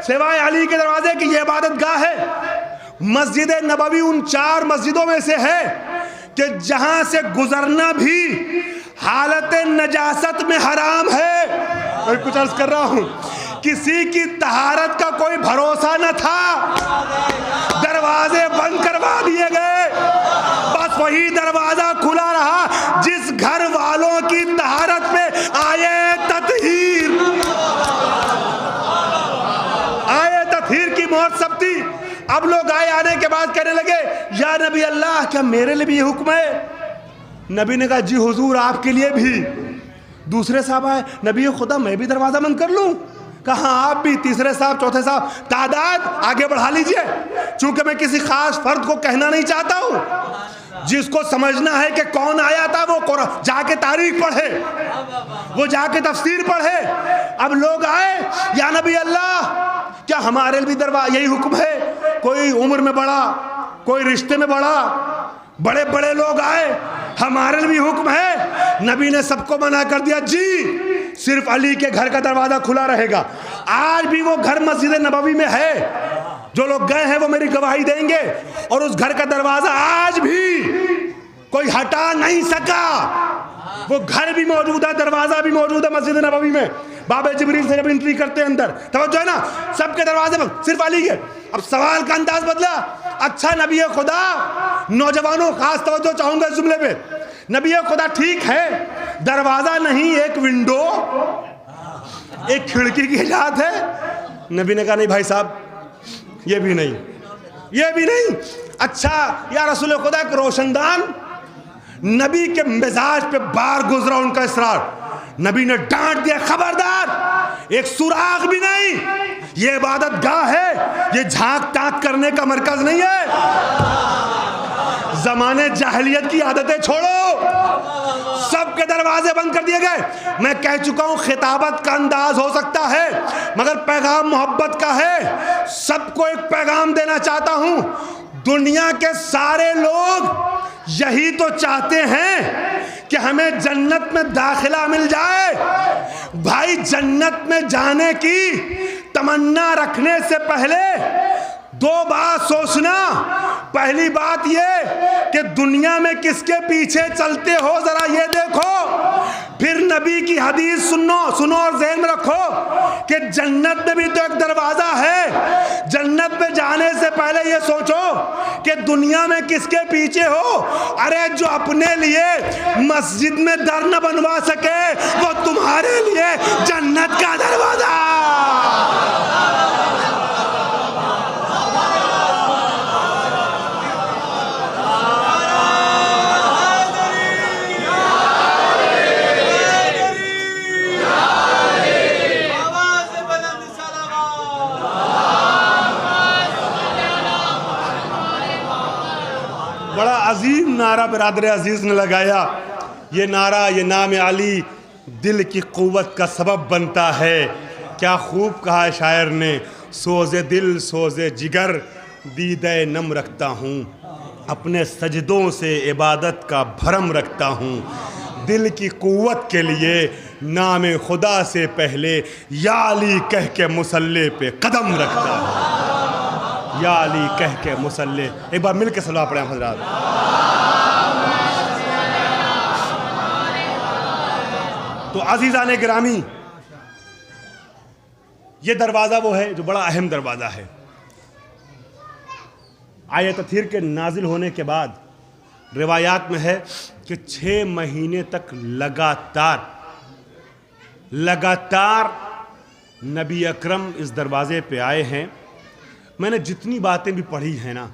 سوائے علی کے دروازے کی، یہ عبادت گاہ ہے۔ مسجد نبوی ان 4 مسجدوں میں سے ہے کہ جہاں سے گزرنا بھی حالت نجاست میں حرام ہے۔ میں کچھ عرض کر رہا ہوں، کسی کی طہارت کا کوئی بھروسہ نہ تھا، دروازے بند کروا دیے گئے، بس وہی دروازہ کھلا رہا جس گھر والوں کی طہارت میں آیت تطہیر کی موت سب تھی۔ اب لوگ آنے کے بعد کہنے لگے یا نبی اللہ، کیا میرے لیے بھی یہ حکم ہے؟ نبی نے کہا جی حضور آپ کے لیے بھی۔ دوسرے صاحب آئے، نبی خدا میں بھی دروازہ بند کر لوں؟ کہا آپ بھی۔ تیسرے صاحب، چوتھے صاحب، تعداد آگے بڑھا لیجئے، چونکہ میں کسی خاص فرد کو کہنا نہیں چاہتا ہوں، جس کو سمجھنا ہے کہ کون آیا تھا وہ جا کے تاریخ پڑھے، وہ جا کے تفسیر پڑھے۔ اب لوگ آئے، یا نبی اللہ کیا ہمارے بھی یہی حکم ہے؟ کوئی عمر میں بڑا، کوئی رشتے میں بڑا، بڑے بڑے لوگ آئے، ہمارے بھی حکم ہے۔ نبی نے سب کو منع کر دیا، جی صرف علی کے گھر کا دروازہ کھلا رہے گا۔ آج بھی وہ گھر مسجد نبوی میں ہے، جو لوگ گئے ہیں وہ میری گواہی دیں گے، اور اس گھر کا دروازہ آج بھی کوئی ہٹا نہیں سکا، وہ گھر بھی موجود ہے، دروازہ بھی موجود ہے مسجد نبوی میں۔ باب جبریل سے جب انٹری کرتے ہیں اندر، توجہ ہے نا، سب کے دروازے پر صرف علی کے. اب سوال کا انداز بدلا. اچھا نبی خدا، نوجوانوں خاص توجہ چاہوں گا اس جملے پہ، نبی خدا ٹھیک ہے دروازہ نہیں ایک ونڈو ایک کھڑکی کی ایجاد ہے. نبی نے کہا نہیں بھائی صاحب یہ بھی نہیں، یہ بھی نہیں. اچھا یا رسول خدا ایک روشن دان، نبی کے مزاج پہ بار گزرا ان کا اصرار. نبی نے ڈانٹ دیا خبردار، ایک سوراخ بھی نہیں، یہ عبادت گاہ ہے، یہ جھانک تاک کرنے کا مرکز نہیں ہے. زمانے جاہلیت کی عادتیں چھوڑو. سب کے دروازے بند کر دیے گئے. میں کہہ چکا ہوں خطابت کا انداز ہو سکتا ہے مگر پیغام محبت کا ہے. سب کو ایک پیغام دینا چاہتا ہوں، دنیا کے سارے لوگ یہی تو چاہتے ہیں کہ ہمیں جنت میں داخلہ مل جائے. بھائی جنت میں جانے کی تمنا رکھنے سے پہلے دو بات سوچنا. پہلی بات یہ کہ دنیا میں کس کے پیچھے چلتے ہو ذرا یہ دیکھو. پھر نبی کی حدیث سنو اور ذہن میں رکھو کہ جنت میں بھی تو ایک دروازہ ہے. جنت میں جانے سے پہلے یہ سوچو کہ دنیا میں کس کے پیچھے ہو. ارے جو اپنے لیے مسجد میں در نہ بنوا سکے وہ تمہارے لیے جنت کا دروازہ. بڑا عظیم نعرہ برادر عزیز نے لگایا. یہ نعرہ، یہ نام علی دل کی قوت کا سبب بنتا ہے. کیا خوب کہا شاعر نے، سوز دل سوز جگر دیدہ نم رکھتا ہوں، اپنے سجدوں سے عبادت کا بھرم رکھتا ہوں. دل کی قوت کے لیے نام خدا سے پہلے یا علی کہہ کے مصلی پہ قدم رکھتا ہوں. یا علی کہہ کے مصلی. ایک بار مل کے صلوات پڑھیں حضرات. تو عزیزان گرامی، یہ دروازہ وہ ہے جو بڑا اہم دروازہ ہے. آیت تطہیر کے نازل ہونے کے بعد روایات میں ہے کہ 6 مہینے تک لگاتار نبی اکرم اس دروازے پہ آئے ہیں. میں نے جتنی باتیں بھی پڑھی ہیں نا،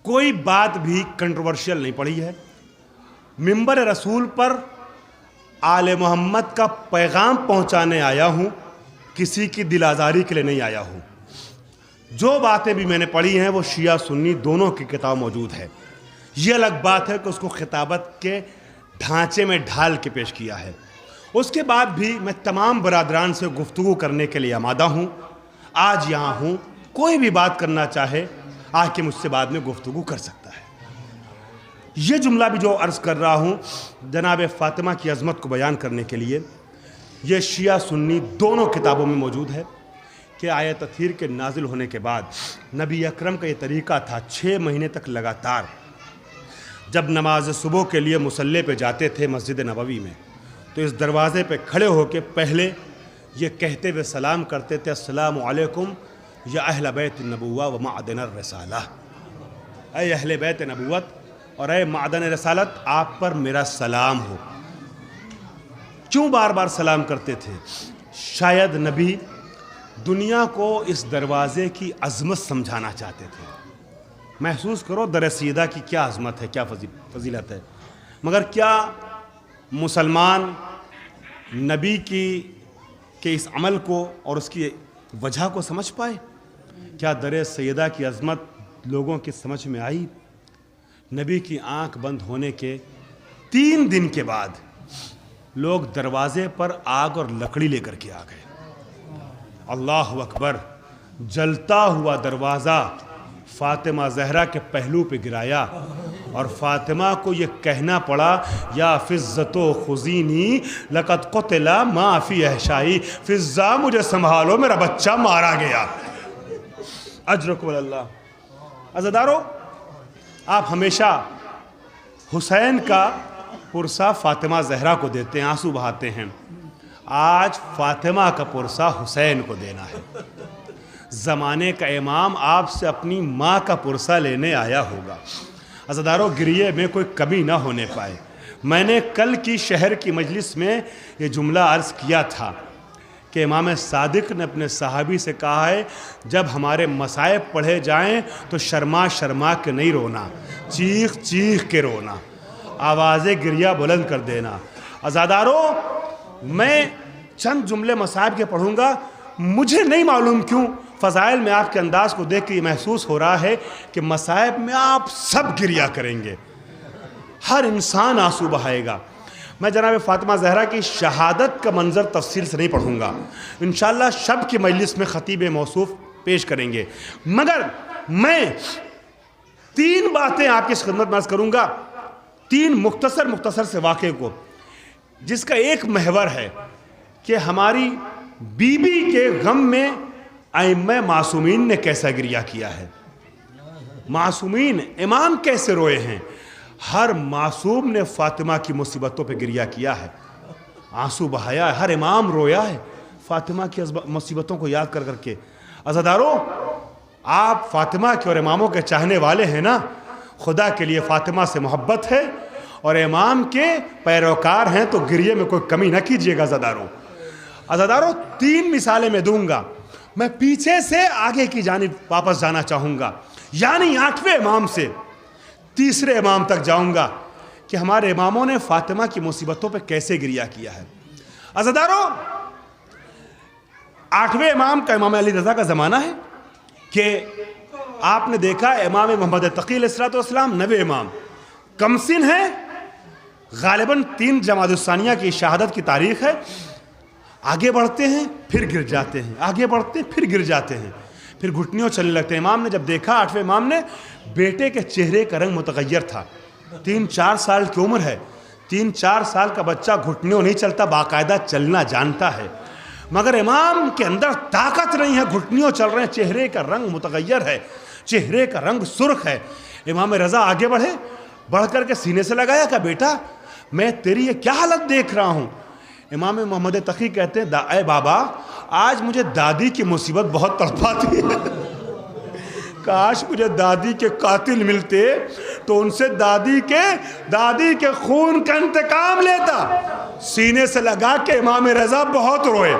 کوئی بات بھی کنٹروورشل نہیں پڑھی ہے. منبر رسول پر آل محمد کا پیغام پہنچانے آیا ہوں، کسی کی دل آزاری کے لیے نہیں آیا ہوں. جو باتیں بھی میں نے پڑھی ہیں وہ شیعہ سنی دونوں کی کتاب موجود ہے. یہ الگ بات ہے کہ اس کو خطابت کے ڈھانچے میں ڈھال کے پیش کیا ہے. اس کے بعد بھی میں تمام برادران سے گفتگو کرنے کے لیے آمادہ ہوں. آج یہاں ہوں، کوئی بھی بات کرنا چاہے آ کے مجھ سے بعد میں گفتگو کر سکتا ہے. یہ جملہ بھی جو عرض کر رہا ہوں جناب فاطمہ کی عظمت کو بیان کرنے کے لیے، یہ شیعہ سنی دونوں کتابوں میں موجود ہے کہ آیت تطہیر کے نازل ہونے کے بعد نبی اکرم کا یہ طریقہ تھا 6 مہینے تک لگاتار جب نماز صبح کے لیے مصلی پہ جاتے تھے مسجد نبوی میں، تو اس دروازے پہ کھڑے ہو کے پہلے یہ کہتے ہوئے سلام کرتے تھے، السلام علیکم یا اہل بیت النبوہ و معدن الرسالہ. اے اہل بیت نبوت اور اے معدن رسالت، آپ پر میرا سلام ہو. کیوں بار بار سلام کرتے تھے؟ شاید نبی دنیا کو اس دروازے کی عظمت سمجھانا چاہتے تھے. محسوس کرو در سیدہ کی کیا عظمت ہے، کیا فضیلت ہے. مگر کیا مسلمان نبی کے اس عمل کو اور اس کی وجہ کو سمجھ پائے؟ کیا در سیدہ کی عظمت لوگوں کی سمجھ میں آئی؟ نبی کی آنکھ بند ہونے کے 3 دن کے بعد لوگ دروازے پر آگ اور لکڑی لے کر کے آ گئے. اللہ اکبر. جلتا ہوا دروازہ فاطمہ زہرا کے پہلو پہ گرایا اور فاطمہ کو یہ کہنا پڑا، یا فضتو خزینی لقد قتل ما فی احشائی، فضہ مجھے سنبھالو میرا بچہ مارا گیا. اجرکم اللہ. عزیزارو، آپ ہمیشہ حسین کا پرسہ فاطمہ زہرا کو دیتے ہیں، آنسو بہاتے ہیں. آج فاطمہ کا پرسہ حسین کو دینا ہے۔ زمانے کا امام آپ سے اپنی ماں کا پرسہ لینے آیا ہوگا۔ عزادارو، گریے میں کوئی کمی نہ ہونے پائے۔ میں نے کل کی شہر کی مجلس میں یہ جملہ عرض کیا تھا کہ امام صادق نے اپنے صحابی سے کہا ہے جب ہمارے مصائب پڑھے جائیں تو شرما شرما کے نہیں رونا، چیخ چیخ کے رونا، آوازیں گریہ بلند کر دینا۔ عزادارو، میں چند جملے مصائب کے پڑھوں گا۔ مجھے نہیں معلوم کیوں فضائل میں آپ کے انداز کو دیکھ کے یہ محسوس ہو رہا ہے کہ مصائب میں آپ سب گریہ کریں گے، ہر انسان آنسو بہائے گا۔ میں جناب فاطمہ زہرا کی شہادت کا منظر تفصیل سے نہیں پڑھوں گا، انشاءاللہ شب کی مجلس میں خطیب موصوف پیش کریں گے، مگر میں 3 باتیں آپ کی خدمت میں عرض کروں گا، 3 مختصر سے واقعے کو، جس کا ایک محور ہے کہ ہماری بی بی کے غم میں ائمہ معصومین نے کیسا گریہ کیا ہے، معصومین امام کیسے روئے ہیں۔ ہر معصوم نے فاطمہ کی مصیبتوں پہ گریہ کیا ہے، آنسو بہایا ہے، ہر امام رویا ہے فاطمہ کی مصیبتوں کو یاد کر کر کے۔ عزادارو، آپ فاطمہ کے اور اماموں کے چاہنے والے ہیں نا، خدا کے لیے فاطمہ سے محبت ہے اور امام کے پیروکار ہیں تو گریہ میں کوئی کمی نہ کیجیے گا۔ عزادارو 3 مثالیں میں دوں گا، میں پیچھے سے آگے کی جانب واپس جانا چاہوں گا، یعنی 8ویں امام سے 3رے امام تک جاؤں گا کہ ہمارے اماموں نے فاطمہ کی مصیبتوں پہ کیسے گریہ کیا ہے۔ عزادارو، 8ویں امام کا امام علی رضا کا زمانہ ہے کہ آپ نے دیکھا امام محمد تقی علیہ السلام 9ویں امام کم سن ہے، غالباً 3 جمادی الثانیہ کی شہادت کی تاریخ ہے۔ آگے بڑھتے ہیں پھر گر جاتے ہیں، آگے بڑھتے ہیں پھر گر جاتے ہیں، پھر گھٹنیوں چلنے لگتے ہیں۔ امام نے جب دیکھا 8ویں امام نے، بیٹے کے چہرے کا رنگ متغیر تھا، 3-4 سال کی عمر ہے، 3-4 سال کا بچہ گھٹنیوں نہیں چلتا، باقاعدہ چلنا جانتا ہے، مگر امام کے اندر طاقت نہیں ہے، گھٹنیوں چل رہے ہیں، چہرے کا رنگ متغیر ہے، چہرے کا رنگ سرخ ہے۔ امام رضا آگے بڑھ کر کے سینے سے لگایا کہ بیٹا میں تیری یہ کیا حالت دیکھ رہا ہوں۔ امام محمد تقی کہتے ہیں اے بابا، آج مجھے دادی کی مصیبت بہت تڑپاتی ہے، کاش مجھے دادی کے قاتل ملتے تو ان سے دادی کے خون کا انتقام لیتا۔ سینے سے لگا کے امام رضا بہت روئے،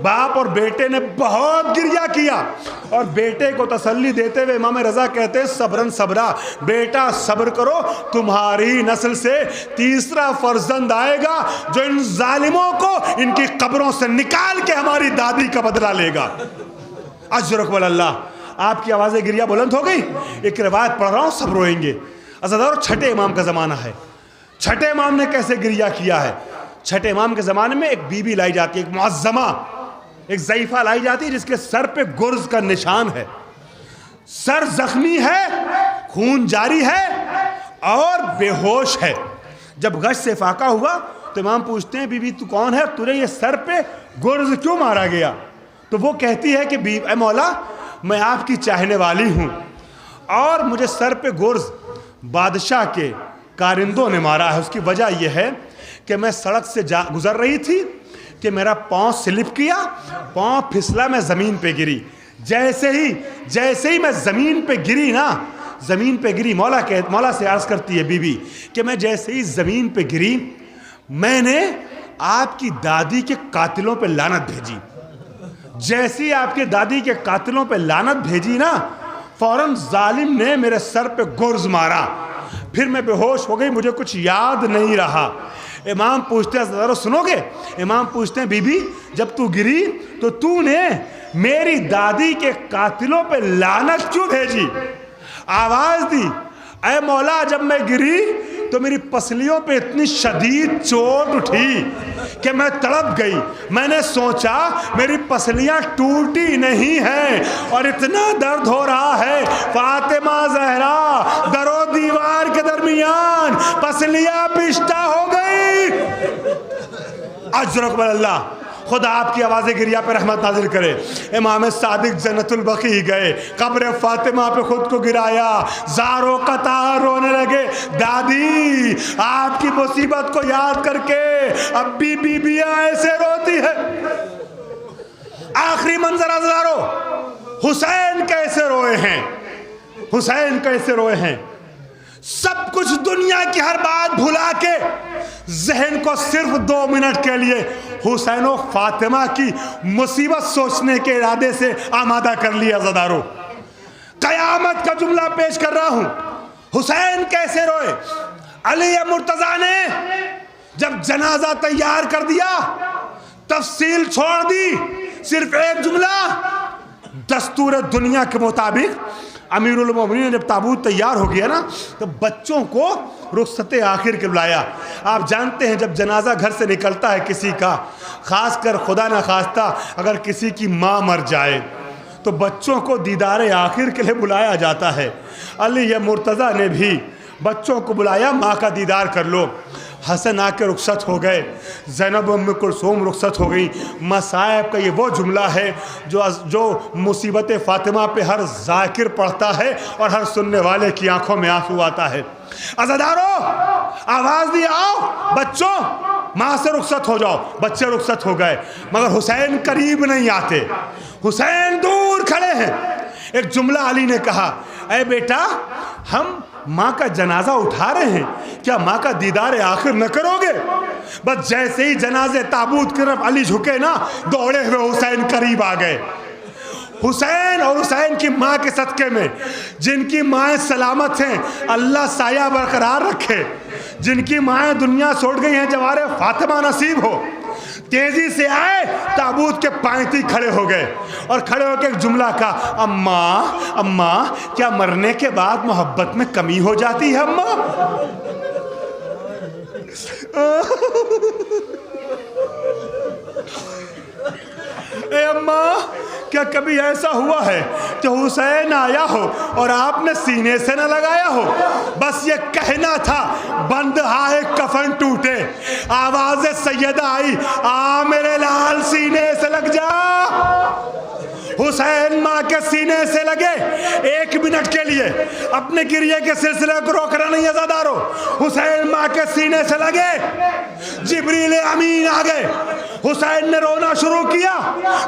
باپ اور بیٹے نے بہت گریہ کیا، اور بیٹے کو تسلی دیتے ہوئے امام رضا کہتے ہیں صبرن صبرا، بیٹا صبر کرو، تمہاری نسل سے 3را فرزند آئے گا جو ان ظالموں کو ان کی قبروں سے نکال کے ہماری دادی کا بدلہ لے گا۔ اجرک واللہ۔ آپ کی آوازیں گریہ بلند ہو گئی، ایک روایت پڑھ رہا ہوں، سب روئیں گے۔ عزادارو، 6 امام کا زمانہ ہے۔ 6 امام نے کیسے گریہ کیا ہے؟ 6 امام کے زمانے میں ایک بی بی لائی جاتی ہے، ایک معظمہ، ایک ضعیفہ لائی جاتی ہے جس کے سر پہ گرز کا نشان ہے، سر زخمی ہے، خون جاری ہے اور بے ہوش ہے۔ جب غش سے فاقہ ہوا تو امام پوچھتے ہیں بی بی تو کون ہے، تجھے یہ سر پہ گرز کیوں مارا گیا؟ تو وہ کہتی ہے کہ اے مولا، میں آپ کی چاہنے والی ہوں اور مجھے سر پہ گرز بادشاہ کے کارندوں نے مارا ہے۔ اس کی وجہ یہ ہے کہ میں سڑک سے گزر رہی تھی کہ میرا پاؤں سلپ کیا، پاؤں پھسلا، میں زمین پہ گری، جیسے ہی میں زمین پہ گری نا، زمین پہ گری، مولا سے عرض کرتی ہے بی بی کہ میں جیسے ہی زمین پہ گری، میں نے آپ کی دادی کے قاتلوں پہ لعنت بھیجی۔ جیسے ہی آپ کے دادی کے قاتلوں پہ لعنت بھیجی نا، فوراً ظالم نے میرے سر پہ گرز مارا، پھر میں بے ہوش ہو گئی، مجھے کچھ یاد نہیں رہا۔ امام پوچھتے ہیں ذرا سنو گے؟ امام پوچھتے ہیں بی بی جب تو گری تو تو نے میری دادی کے قاتلوں پہ لعنت کیوں بھیجی؟ آواز دی اے مولا جب میں گری تو میری پسلیوں پہ اتنی شدید چوٹ اٹھی کہ میں تڑپ گئی، میں نے سوچا میری پسلیاں ٹوٹی نہیں ہیں اور اتنا درد ہو رہا ہے، فاطمہ زہرا در و دیوار کے درمیان پسلیاں پشتہ ہو گئی۔ اجرک باللہ، خدا آپ کی آواز گریہ پہ رحمت نازل کرے۔ امام صادق جنت البقیع گئے، قبر فاطمہ پہ خود کو گرایا، زاروں قطار رونے لگے، دادی آپ کی مصیبت کو یاد کر کے اب بھی بیویاں ایسے روتی ہے۔ آخری منظر ہزاروں، حسین کیسے روئے ہیں، حسین کیسے روئے ہیں۔ سب کچھ دنیا کی ہر بات بھلا کے ذہن کو صرف 2 منٹ کے لیے حسین و فاطمہ کی مصیبت سوچنے کے ارادے سے آمادہ کر لیا۔ عزادارو قیامت کا جملہ پیش کر رہا ہوں، حسین کیسے روئے۔ علی مرتضیٰ نے جب جنازہ تیار کر دیا، تفصیل چھوڑ دی، صرف ایک جملہ، دستور دنیا کے مطابق امیر المومنین جب تابوت تیار ہو گیا نا تو بچوں کو رخصت آخر کے بلایا۔ آپ جانتے ہیں جب جنازہ گھر سے نکلتا ہے کسی کا، خاص کر خدا نہ خواستہ اگر کسی کی ماں مر جائے تو بچوں کو دیدار آخر کے لیے بلایا جاتا ہے۔ علی مرتضیٰ نے بھی بچوں کو بلایا، ماں کا دیدار کر لو۔ حسن آ کے رخصت ہو گئے، زینب ام کلثوم رخصت ہو گئی۔ مصائب کا یہ وہ جملہ ہے جو مصیبت فاطمہ پہ ہر ذاکر پڑھتا ہے اور ہر سننے والے کی آنکھوں میں آنسو آتا ہے۔ عزادارو آواز دی، آؤ بچوں ماں سے رخصت ہو جاؤ۔ بچے رخصت ہو گئے مگر حسین قریب نہیں آتے، حسین دور کھڑے ہیں۔ ایک جملہ علی نے کہا، اے بیٹا ہم ماں کا جنازہ اٹھا رہے ہیں، کیا ماں کا دیدار آخر نہ کرو گے؟ بس جیسے ہی جنازے تابوت کی طرف علی جھکے نا، دوڑے ہوئے حسین قریب آ گئے۔ حسین اور حسین کی ماں کے صدقے میں، جن کی مائیں سلامت ہیں اللہ سایہ برقرار رکھے، جن کی مائیں دنیا چھوڑ گئی ہیں جوار فاطمہ نصیب ہو، تیزی سے آئے، تابوت کے پائنتی کھڑے ہو گئے اور کھڑے ہو کے ایک جملہ کہا، اماں اماں کیا مرنے کے بعد محبت میں کمی ہو جاتی ہے اماں؟ اے اماں کیا کبھی ایسا ہوا ہے کہ حسین آیا ہو اور آپ نے سینے سے نہ لگایا ہو؟ بس یہ کہنا تھا، بند آئے کفن ٹوٹے، آواز سیدہ آئی، آ میرے لال سینے سے لگ جا۔ حسین ماں کے سینے سے لگے، 1 منٹ کے لیے اپنے گریے کے سلسلے کو روکنا نہیں ہے عزادارو۔ حسین ماں کے سینے سے لگے، جبریل امین آ گئے، حسین نے رونا شروع کیا۔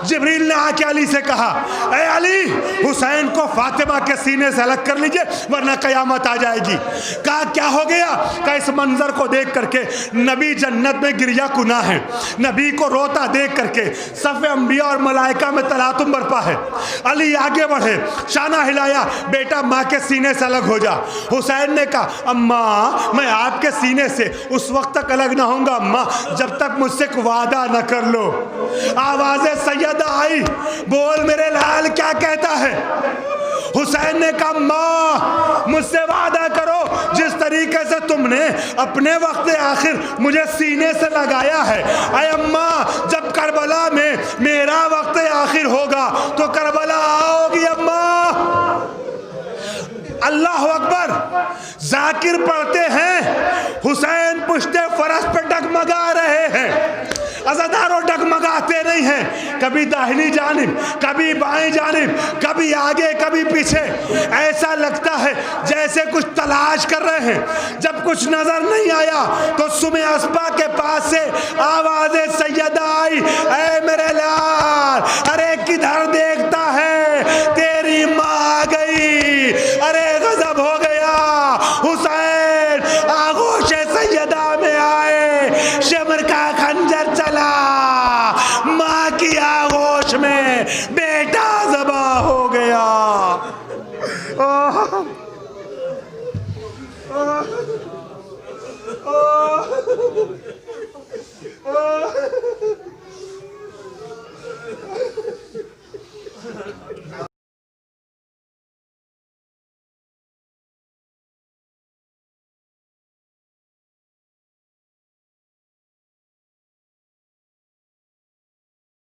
جبریل نے آ کے علی سے کہا، اے علی حسین کو فاطمہ کے سینے سے الگ کر لیجئے ورنہ قیامت آ جائے گی۔ کہا کیا ہو گیا؟ کہ اس منظر کو دیکھ کر کے نبی جنت میں گریہ کنا ہے، نبی کو روتا دیکھ کر کے صف انبیاء اور ملائکہ میں تلاطم برپا ہے۔ علی آگے بڑھے، شانہ ہلایا، بیٹا ماں کے سینے سے الگ ہو جا۔ حسین نے کہا، اماں میں آپ کے سینے سے اس وقت تک الگ نہ ہوں گا اماں جب تک مجھ سے وعدہ نہ کر لو۔ آواز سیدہ آئی، بول میرے لال کیا کہتا ہے؟ حسین نے کہا، ماں مجھ سے وعدہ کرو جس طریقے سے تم نے اپنے وقت آخر مجھے سینے سے لگایا ہے، اے اماں جب کربلا میں میرا وقت آخر ہوگا تو کربلا آؤ گی اماں۔ اللہ اکبر، ذاکر پڑھتے ہیں، حسین پشتے فرس پہ ڈگمگا رہے ہیں۔ عزاداروں ڈگمگاتے نہیں ہیں، کبھی داہنی جانب کبھی بائیں جانب، کبھی آگے کبھی پیچھے، ایسا لگتا ہے جیسے کچھ تلاش کر رہے ہیں۔ جب کچھ نظر نہیں آیا تو سم اسبا کے پاس سے آواز سیدہ آئی، اے میرے لال ارے کدھر دیکھتا ہے، تیری ماں آ گئی۔ ارے غضب ہو گیا، حسین آغوش سیدہ میں آئے، شمر کا خنجر چلا، ماں کی آغوش میں بیٹا ذبح ہو گیا۔